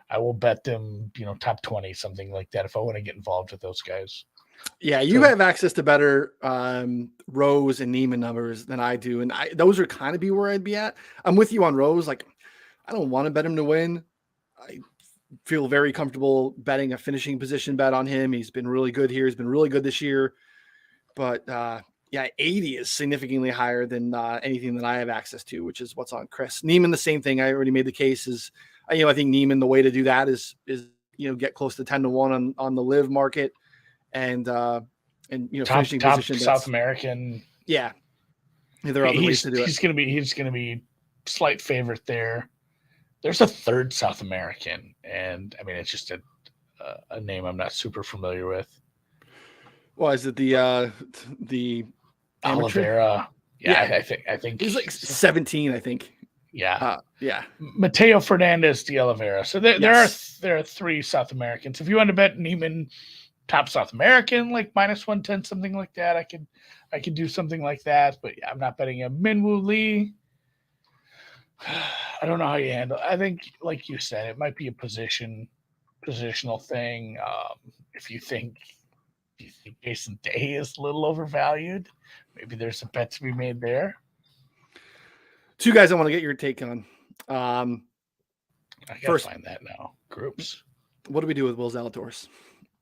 I will bet them, top 20, something like that, if I want to get involved with those guys. Yeah, you have access to better Rose and Neiman numbers than I do, and those are kind of be where I'd be at. I'm with you on Rose. Like, I don't want to bet him to win. I feel very comfortable betting a finishing position bet on him. He's been really good here. He's been really good this year. But 80 is significantly higher than anything that I have access to, which is what's on Chris. Neiman, the same thing. I already made the case. Is I think Neiman, the way to do that is get close to 10-1 on the live market. And finishing top position South American. Yeah, there are other ways to do it. He's gonna be slight favorite there. There's a third South American, and I mean, it's just a name I'm not super familiar with. Well, is it the Oliveira? Yeah, I think he's like 17. I think. Yeah. Mateo Fernandez de Oliveira. So there are three South Americans. If you want to bet Neiman top South American, like -110, something like that, I could do something like that. But yeah, I'm not betting him. Minwoo Lee, I don't know how you handle. I think, like you said, it might be a positional thing. If you think Jason Day is a little overvalued, maybe there's a bet to be made there. Two guys I want to get your take on. I gotta find that now. Groups. What do we do with Will Zalatoris?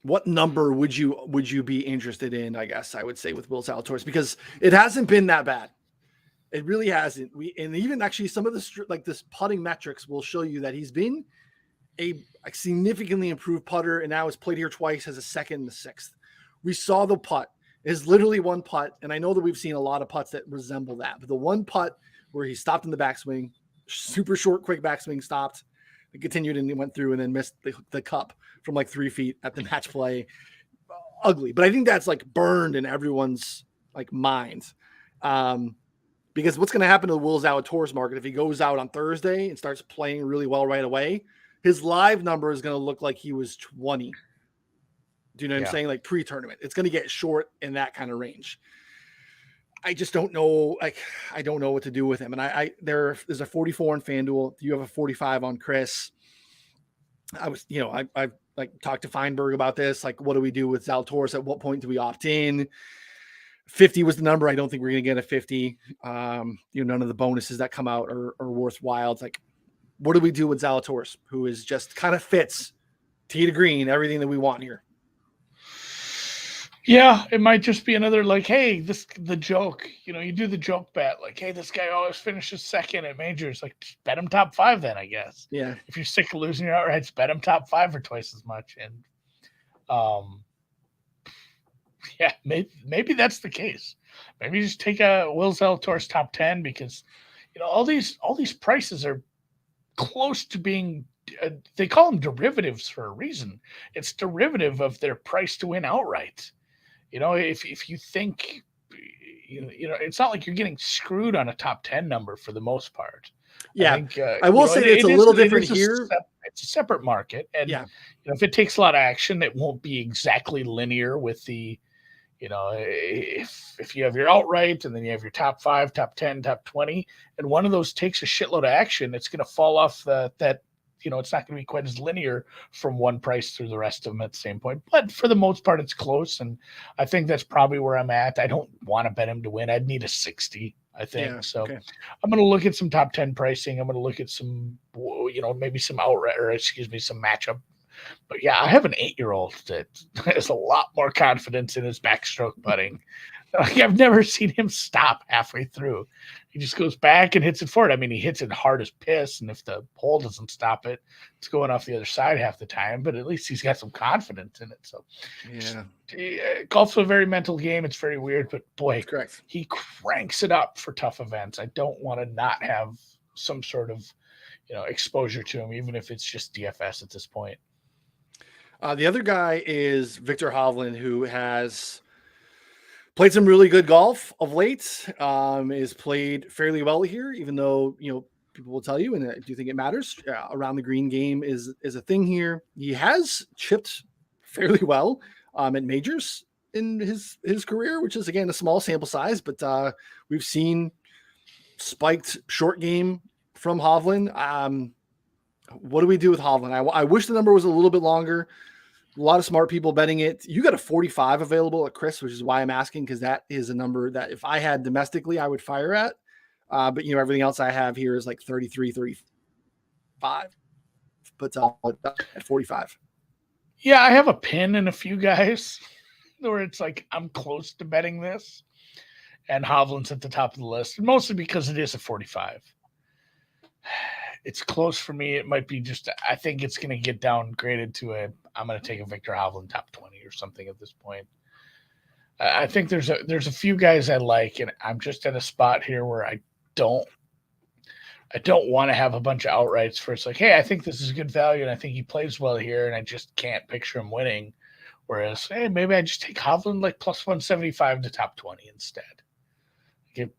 What number would you be interested in? I guess I would say with Will Zalatoris, because it hasn't been that bad. It really hasn't. And even actually some of this putting metrics will show you that he's been a significantly improved putter, and now has played here twice, has a second and a sixth. We saw the putt. It is literally one putt, and I know that we've seen a lot of putts that resemble that, but the one putt where he stopped in the backswing, super short, quick backswing, stopped, and continued, and he went through and then missed the cup from like 3 feet at the match play. Ugly. But I think that's like burned in everyone's like mind. Because what's going to happen to the Will Zalatoris market if he goes out on Thursday and starts playing really well right away? His live number is going to look like he was 20. Do you know what I'm saying? Like pre-tournament. It's going to get short in that kind of range. I just don't know. Like, I don't know what to do with him. And there's a 44 on FanDuel. You have a 45 on Chris. I've like talked to Feinberg about this. Like, what do we do with Zalatoris? At what point do we opt in? 50 was the number. I don't think we're going to get a 50. None of the bonuses that come out are worthwhile. It's like, what do we do with Zalatoris, who is just kind of fits tee to green, everything that we want here? Yeah, it might just be another like, hey, the joke. You do the joke bet, like, hey, this guy always finishes second at majors. Like, just bet him top five then, I guess. Yeah. If you're sick of losing your outrights, bet him top five for twice as much. And yeah, maybe that's the case. Maybe just take a Will Zalatoris top 10 because all these prices are close to being. They call them derivatives for a reason. It's derivative of their price to win outright. If you think, it's not like you're getting screwed on a top 10 number for the most part. Yeah. I think, I will say that it's a little different here. It's a separate market. And yeah, if it takes a lot of action, it won't be exactly linear with the, if you have your outright and then you have your top 5, top 10, top 20, and one of those takes a shitload of action, it's going to fall off that it's not going to be quite as linear from one price through the rest of them at the same point. But for the most part, it's close. And I think that's probably where I'm at. I don't want to bet him to win. I'd need a 60, I think. Yeah, so okay. I'm going to look at some top 10 pricing. I'm going to look at some, maybe some outright some matchup. But yeah, I have an 8-year-old that has a lot more confidence in his backstroke putting. Like, I've never seen him stop halfway through. He just goes back and hits it forward. I mean, he hits it hard as piss, and if the pole doesn't stop it, it's going off the other side half the time. But at least he's got some confidence in it. So, yeah, golf's a very mental game. It's very weird, but boy, correct. He cranks it up for tough events. I don't want to not have some sort of exposure to him, even if it's just DFS at this point. The other guy is Victor Hovland, who has played some really good golf of late. Is played fairly well here, even though people will tell you, and I do think it matters. Around the green game is a thing here. He has chipped fairly well at majors in his career, which is again a small sample size, but we've seen spiked short game from Hovland. What do we do with Hovland? I wish the number was a little bit longer. A lot of smart people betting it. You got a 45 available at Chris, which is why I'm asking, because that is a number that if I had domestically, I would fire at. But everything else I have here is like 33, 35. But at 45. Yeah, I have a pin in a few guys where it's like I'm close to betting this, and Hovland's at the top of the list, mostly because it is a 45. It's close for me. It might be just, I think it's going to get downgraded to I'm going to take a Victor Hovland top 20 or something at this point. I think there's a few guys I like, and I'm just at a spot here where I don't want to have a bunch of outrights for it's like, hey, I think this is good value, and I think he plays well here, and I just can't picture him winning. Whereas, hey, maybe I just take Hovland like plus 175 to top 20 instead. I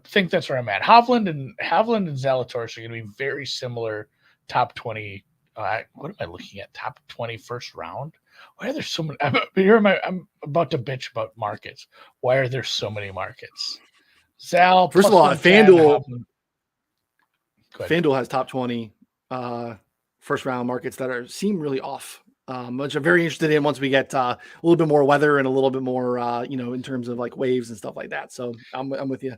think that's where I'm at. Hovland and Zalatoris are going to be very similar top 20. What am I looking at? Top 20 first round? Why are there so many? I'm about to bitch about markets. Why are there so many markets? Zal. First of all, FanDuel has top 20 first round markets that seem really off. Which I'm very interested in once we get a little bit more weather and a little bit more, in terms of like waves and stuff like that. So I'm with you.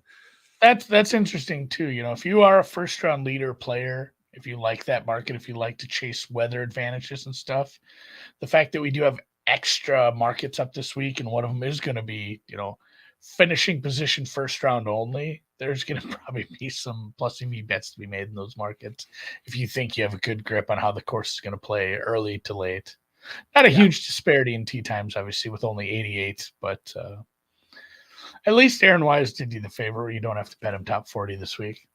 That's interesting too. If you are a first round leader player, if you like that market, if you like to chase weather advantages and stuff, the fact that we do have extra markets up this week, and one of them is going to be, finishing position first round only, there's going to probably be some plus EV bets to be made in those markets if you think you have a good grip on how the course is going to play early to late. Not a huge disparity in tee times, obviously, with only 88, but at least Aaron Wise did you the favor. You don't have to bet him top 40 this week.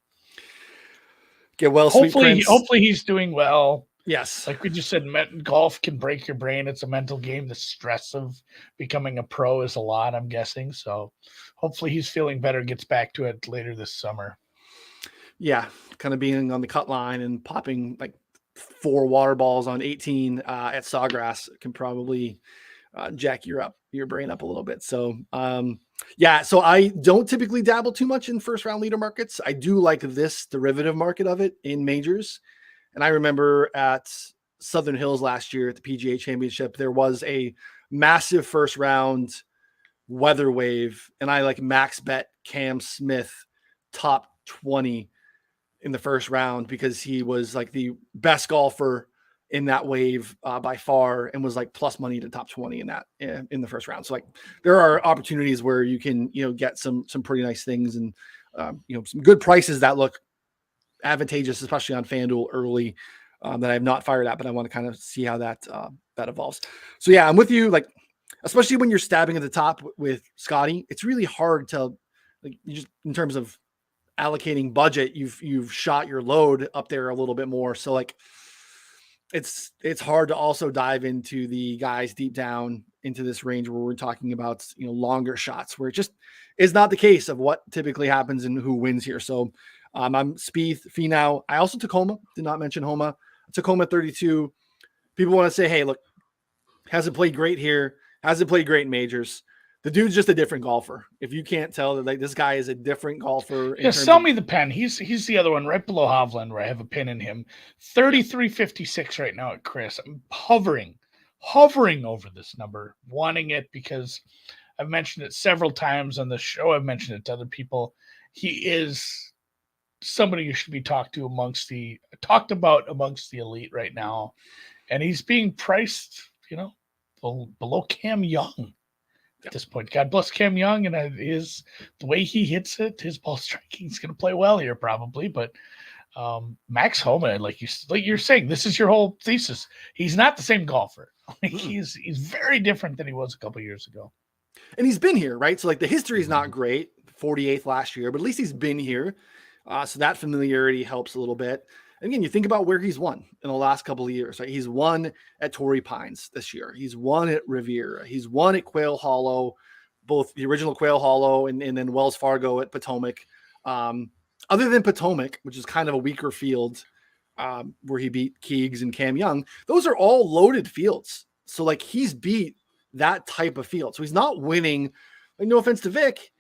Get well, hopefully he's doing well. Yes. Like we just said, golf can break your brain. It's a mental game. The stress of becoming a pro is a lot, I'm guessing. So hopefully he's feeling better, gets back to it later this summer. Yeah, kind of being on the cut line and popping like 4 water balls on 18 at Sawgrass can probably jack your brain up a little bit. So so I don't typically dabble too much in first round leader markets. I do like this derivative market of it in majors. And I remember at Southern Hills last year at the PGA Championship, there was a massive first round weather wave, and I like max bet Cam Smith top 20 in the first round because he was like the best golfer in that wave by far, and was like plus money to top 20 in the first round. So like there are opportunities where you can, get some pretty nice things and, some good prices that look advantageous, especially on FanDuel early, that I have not fired at, but I want to kind of see how that evolves. So yeah, I'm with you. Like, especially when you're stabbing at the top with Scotty, it's really hard to, like, you just in terms of allocating budget, you've shot your load up there a little bit more. So like, it's hard to also dive into the guys deep down into this range where we're talking about, longer shots, where it just is not the case of what typically happens and who wins here. So I'm Spieth, Finau. I also took Homa. Did not mention Homa. I took Homa 32. People want to say, hey, look, hasn't played great here. Hasn't played great in majors. The dude's just a different golfer. If you can't tell that, like, this guy is a different golfer. Yeah, sell me the pen. He's the other one right below Hovland where I have a pin in him. 33.56 right now at Chris. I'm hovering over this number, wanting it because I've mentioned it several times on the show. I've mentioned it to other people. He is somebody you should be talked about amongst the elite right now. And he's being priced, below Cam Young at this point. God bless Cam Young, and the way he hits it, his ball striking is going to play well here probably. But Max Homa, like you're saying, this is your whole thesis. He's not the same golfer. He's very different than he was a couple years ago. And he's been here, right? So like the history is not great, 48th last year, but at least he's been here. So that familiarity helps a little bit. And again, you think about where he's won in the last couple of years, right? He's won at Torrey Pines this year. He's won at Riviera. He's won at Quail Hollow, both the original Quail Hollow and then Wells Fargo at Potomac. Other than Potomac, which is kind of a weaker field, where he beat Keegs and Cam Young, those are all loaded fields. So like he's beat that type of field. So he's not winning. Like, no offense to Vic.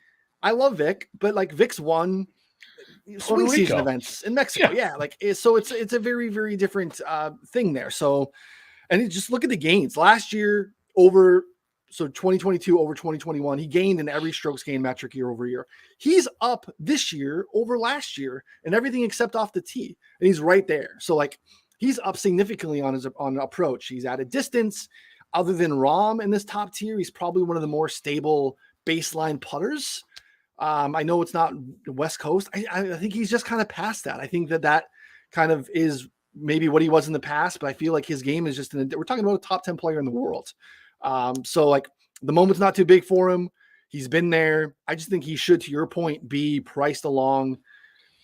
I love Vic, but like Vic's won swing season events in Mexico. Yeah. Like, so it's a very, very different thing there. So, and just look at the gains last year so 2022 over 2021, he gained in every strokes gain metric year over year. He's up this year over last year and everything except off the tee. And he's right there. So like he's up significantly on approach. He's at a distance. Other than Rahm in this top tier, he's probably one of the more stable baseline putters. I know it's not West Coast. I think he's just kind of past that. I think that kind of is maybe what he was in the past, but I feel like his game is just we're talking about a top 10 player in the world. So like the moment's not too big for him. He's been there. I just think he should, to your point, be priced along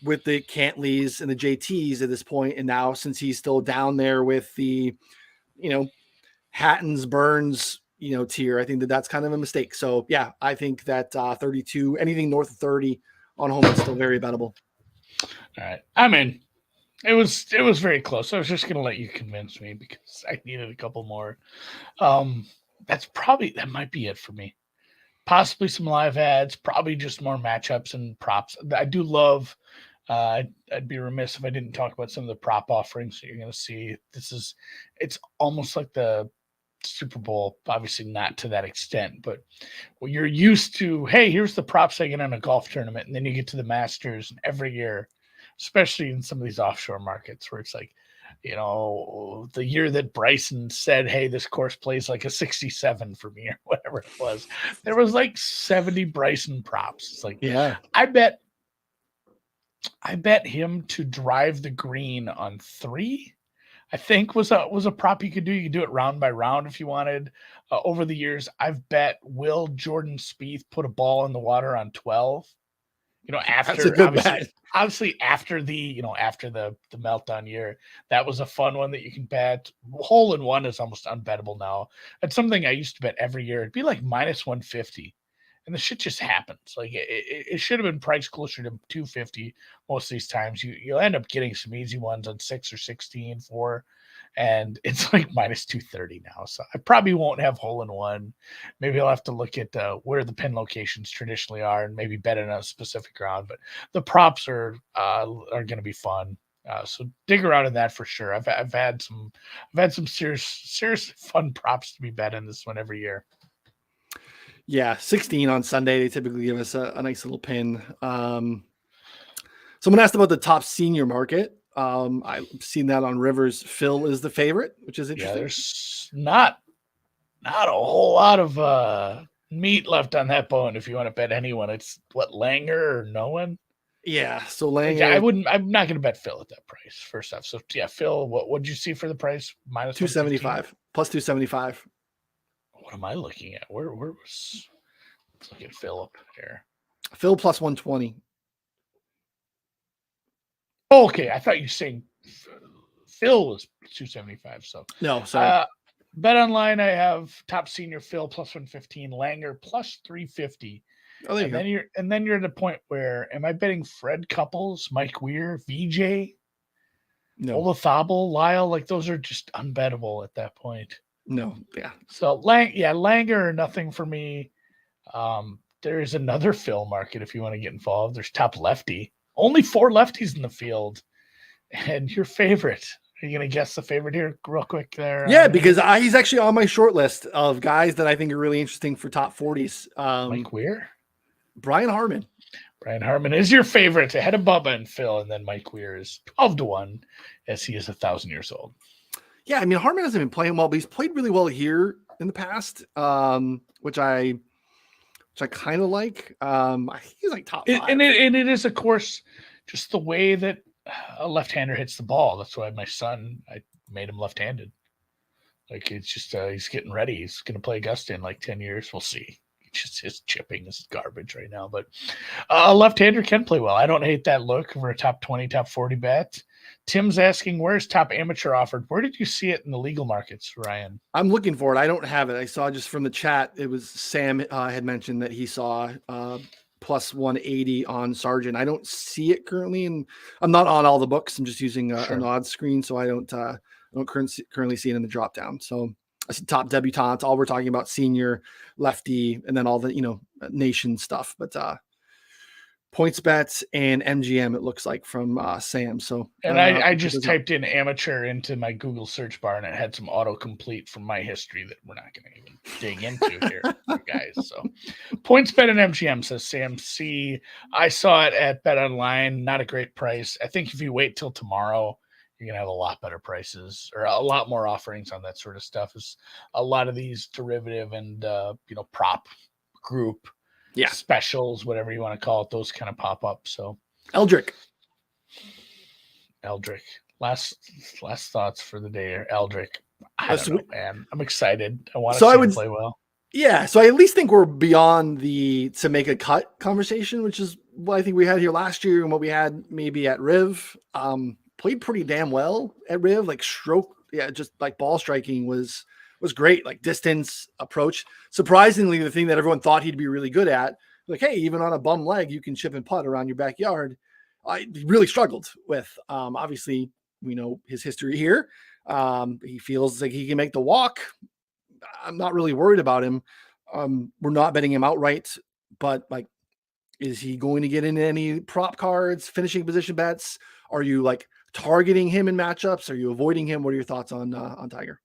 with the Cantleys and the JTs at this point. And now since he's still down there with the, Hattons, Burns, tier, I think that's kind of a mistake. So yeah, I think that 32, anything north of 30 on home is still very bettable. All right. I mean, it was very close. I was just going to let you convince me because I needed a couple more. That might be it for me. Possibly some live ads, probably just more matchups and props. I do love, I'd be remiss if I didn't talk about some of the prop offerings that you're going to see. It's almost like the Super Bowl, obviously not to that extent, but when you're used to, hey, here's the props I get in a golf tournament, and then you get to the Masters, and every year, especially in some of these offshore markets where it's like, the year that Bryson said, hey, this course plays like a 67 for me or whatever it was, there was like 70 Bryson props. It's like, yeah, I bet him to drive the green on 3, I think was a prop you could do. You could do it round by round if you wanted. Over the years, I've bet will Jordan Spieth put a ball in the water on 12. After obviously after the meltdown year, that was a fun one that you can bet. Hole in one is almost unbettable now. That's something I used to bet every year. It'd be like minus 150. And the shit just happens. Like it should have been priced closer to 250 most of these times. You'll end up getting some easy ones on 6 or 16 for, and it's like minus 230 now. So I probably won't have hole in one. Maybe I'll have to look at where the pin locations traditionally are and maybe bet in a specific round. But the props are going to be fun. So dig around in that for sure. I've had some serious fun props to be bet in this one every year. Yeah, 16 on Sunday. They typically give us a nice little pin. Someone asked about the top senior market. I've seen that on Rivers. Phil is the favorite, which is Yeah, interesting. there's not a whole lot of meat left on that bone. If you want to bet anyone, it's what, Langer or no one. Yeah, so Like, Langer, I'm not going to bet Phil at that price. First off, so yeah, Phil, what did you see for the price? Minus 275 plus 275. What am I looking at? Where was? Let's look at Phil up here. Phil plus 120. Oh, okay, I thought you were saying Phil was 275. So No, sorry. Bet online, I have top senior Phil plus 115, Langer plus 350. Oh, there you go. Then you're at a point where, am I betting Fred Couples, Mike Weir, VJ, No, Olazabal, Lyle? Like, those are just unbettable at that point. no, yeah. So Langer or nothing for me. There is another Phil market if you want to get involved. There's top lefty. Only 4 lefties in the field, and your favorite. Are you gonna guess the favorite here, real quick? There. Yeah, because he's actually on my short list of guys that I think are really interesting for top 40s. Mike Weir, Brian Harman. Brian Harman is your favorite, ahead of Bubba and Phil, and then Mike Weir is 12-1, as he is 1,000 years old. Yeah, I mean Harman hasn't been playing well, but he's played really well here in the past, which I kind of like. I think he's like top 5. And it is, of course, just the way that a left-hander hits the ball. That's why my son, I made him left-handed. Like, it's just he's getting ready. He's going to play Augusta in like 10 years. We'll see. Just his chipping is garbage right now, but a left-hander can play well. I don't hate that look for a top 20, top 40 bet. Tim's asking, where's top amateur offered? Where did you see it in the legal markets, Ryan? I'm looking for it. I don't have it. I saw just from the chat. It was Sam had mentioned that he saw plus 180 on Sargent. I don't see it currently, and I'm not on all the books. I'm just using an odd screen, so I don't currently see it in the drop down. So I see top debutantes. All we're talking about senior, lefty, and then all the nation stuff. But points bets and MGM, it looks like, from Sam. So and I just typed in amateur into my Google search bar, and it had some autocomplete from my history that we're not going to even dig into here, guys. So points bet and MGM, says Sam C. I saw it at Bet Online, not a great price. I think if you wait till tomorrow, you're going to have a lot better prices, or a lot more offerings on that sort of stuff. Is a lot of these derivative and prop group specials, whatever you want to call it, those kind of pop up. So Eldrick, last thoughts for the day here. Eldrick, I don't know, man. I'm excited. I want to see him play well. Yeah, so I at least think we're beyond the to make a cut conversation, which is what I think we had here last year and what we had maybe at Riv. Played pretty damn well at Riv, like stroke, just like ball striking was great, like distance, approach. Surprisingly, the thing that everyone thought he'd be really good at, like, hey, even on a bum leg, you can chip and putt around your backyard. I really struggled with. Obviously, we know his history here. He feels like he can make the walk. I'm not really worried about him. We're not betting him outright, but like, is he going to get into any prop cards, finishing position bets? Are you like targeting him in matchups? Are you avoiding him? What are your thoughts on Tiger?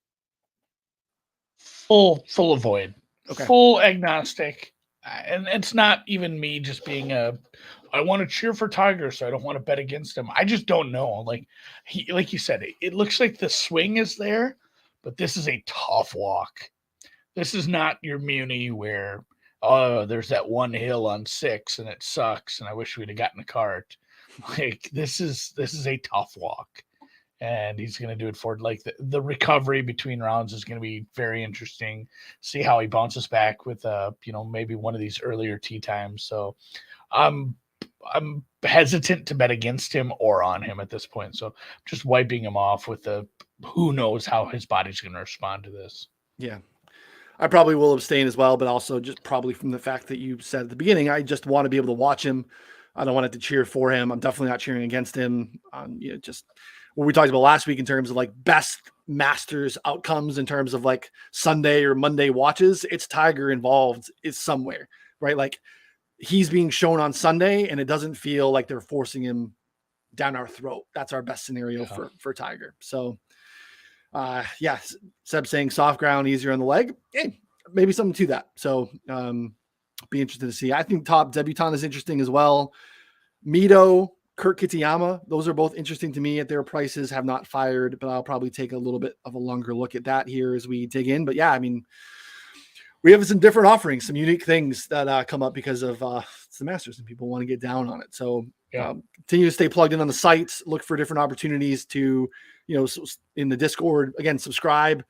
Full avoid. Okay. Full agnostic. And it's not even me just being I want to cheer for Tiger, so I don't want to bet against him. I just don't know. Like you said, it looks like the swing is there, but this is a tough walk. This is not your Muni where, there's that one hill on 6 and it sucks and I wish we'd have gotten a cart. Like, this is a tough walk. And he's going to do it for, like, the recovery between rounds is going to be very interesting. See how he bounces back with, maybe one of these earlier tee times. So I'm hesitant to bet against him or on him at this point. So just wiping him off with who knows how his body's going to respond to this. Yeah. I probably will abstain as well, but also just probably from the fact that you said at the beginning, I just want to be able to watch him. I don't want it to cheer for him. I'm definitely not cheering against him. Just what we talked about last week in terms of like best Masters outcomes in terms of like Sunday or Monday watches, it's Tiger involved is somewhere, right? Like he's being shown on Sunday and it doesn't feel like they're forcing him down our throat. That's our best scenario for Tiger. So Seb saying soft ground, easier on the leg. Hey, maybe something to that. So be interested to see. I think top debutant is interesting as well. Mito, Kurt Kitayama. Those are both interesting to me at their prices, have not fired, but I'll probably take a little bit of a longer look at that here as we dig in. But yeah, I mean, we have some different offerings, some unique things that come up because of it's the Masters and people want to get down on it. So continue to stay plugged in on the site, look for different opportunities to, in the Discord, again, subscribe.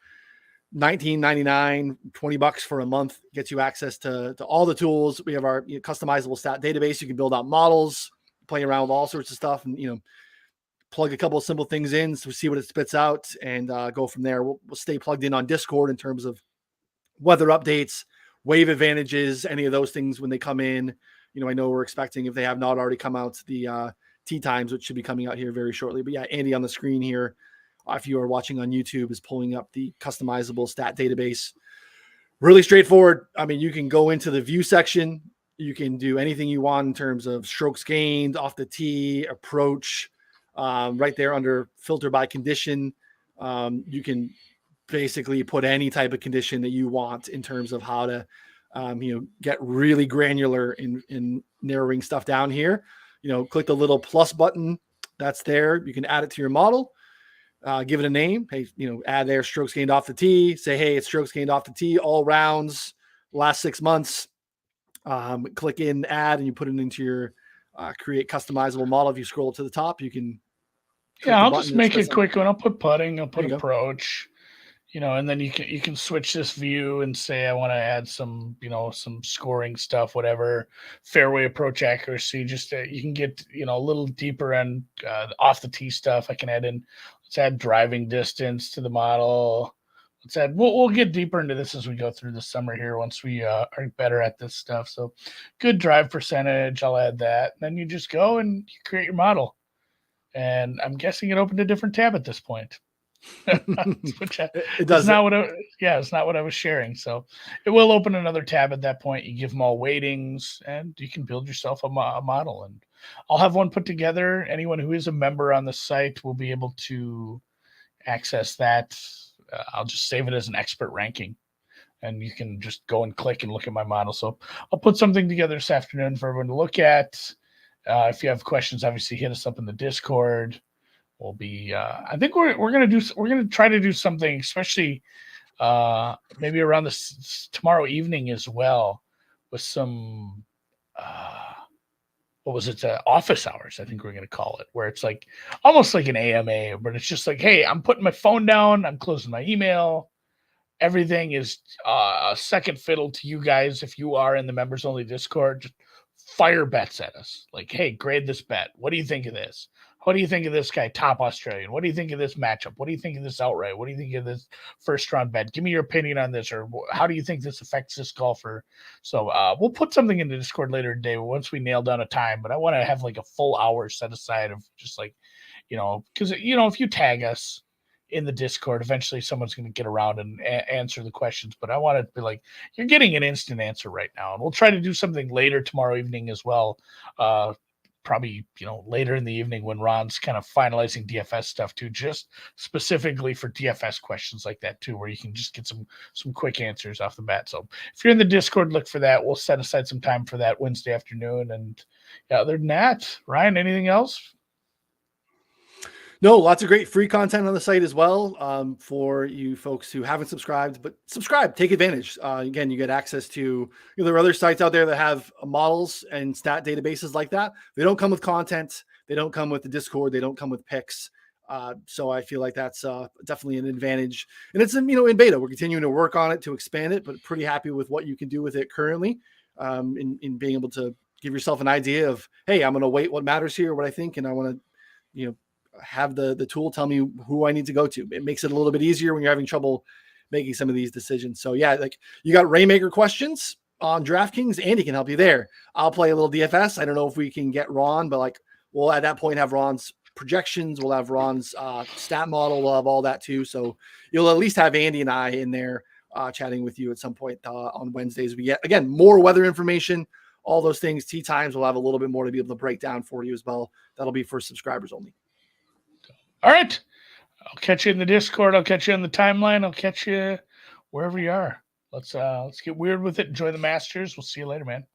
$19.99, $20 for a month gets you access to all the tools. We have our customizable stat database. You can build out models, play around with all sorts of stuff, and plug a couple of simple things in to see what it spits out, and go from there. We'll stay plugged in on Discord in terms of weather updates, wave advantages, any of those things when they come in. I know we're expecting, if they have not already come out, the tee times, which should be coming out here very shortly. But yeah, Andy on the screen here, if you are watching on YouTube, is pulling up the customizable stat database. Really straightforward. I mean, you can go into the view section. You can do anything you want in terms of strokes gained, off the tee, approach, right there under filter by condition. You can basically put any type of condition that you want in terms of how to, get really granular in narrowing stuff down here. Click the little plus button that's there. You can add it to your model. Give it a name. Hey, add there strokes gained off the tee. Say, hey, it's strokes gained off the tee, all rounds, last 6 months. Click in, add, and you put it into your create customizable model. If you scroll to the top, you can. I'll just make it quick one. I'll put putting. I'll put approach. And then you can switch this view and say, I want to add some, some scoring stuff, whatever, fairway approach accuracy. Just you can get, a little deeper and off the tee stuff. I can add in. Let's add driving distance to the model. Let's add. We'll get deeper into this as we go through the summer here. Once we are better at this stuff. So, good drive percentage. I'll add that. And then you just go and you create your model. And I'm guessing it opened a different tab at this point. Which it does not what it's not what I was sharing. So it will open another tab at that point. You give them all weightings, and you can build yourself a model. And I'll have one put together. Anyone who is a member on the site will be able to access that. I'll just save it as an expert ranking, and you can just go and click and look at my model. So I'll put something together this afternoon for everyone to look at. If you have questions, obviously hit us up in the Discord. We'll be. I think we're gonna try to do something, especially maybe around this tomorrow evening as well, with some what was it? Office hours, I think we're gonna call it, where it's like almost like an AMA, but it's just like, hey, I'm putting my phone down, I'm closing my email. Everything is a second fiddle to you guys. If you are in the members only Discord, just fire bets at us. Like, hey, grade this bet. What do you think of this? What do you think of this guy, top Australian? What do you think of this matchup? What do you think of this outright? What do you think of this first round bet? Give me your opinion on this, or how do you think this affects this golfer? So we'll put something in the Discord later today once we nail down a time, but I want to have like a full hour set aside of just like, because, if you tag us in the Discord, eventually someone's going to get around and answer the questions, but I want to be like, you're getting an instant answer right now. And we'll try to do something later tomorrow evening as well. Probably, later in the evening when Ron's kind of finalizing DFS stuff too, just specifically for DFS questions like that too, where you can just get some quick answers off the bat. So if you're in the Discord, look for that. We'll set aside some time for that Wednesday afternoon. And other than that, Ryan, anything else? No, lots of great free content on the site as well for you folks who haven't subscribed, but subscribe, take advantage. Again, you get access to, there are other sites out there that have models and stat databases like that. They don't come with content. They don't come with the Discord. They don't come with picks. So I feel like that's definitely an advantage. And it's, in beta. We're continuing to work on it to expand it, but pretty happy with what you can do with it currently in being able to give yourself an idea of, hey, I'm going to weight what matters here, what I think, and I want to, have the tool tell me who I need to go to. It makes it a little bit easier when you're having trouble making some of these decisions. So yeah, like you got Rainmaker questions on DraftKings, Andy can help you there. I'll play a little DFS. I don't know if we can get Ron, but like we'll at that point have Ron's projections. We'll have Ron's stat model. We'll have all that too. So you'll at least have Andy and I in there chatting with you at some point on Wednesdays. We get, again, more weather information, all those things. Tee times, we'll have a little bit more to be able to break down for you as well. That'll be for subscribers only. All right. I'll catch you in the Discord. I'll catch you on the timeline. I'll catch you wherever you are. Let's get weird with it. Enjoy the Masters. We'll see you later, man.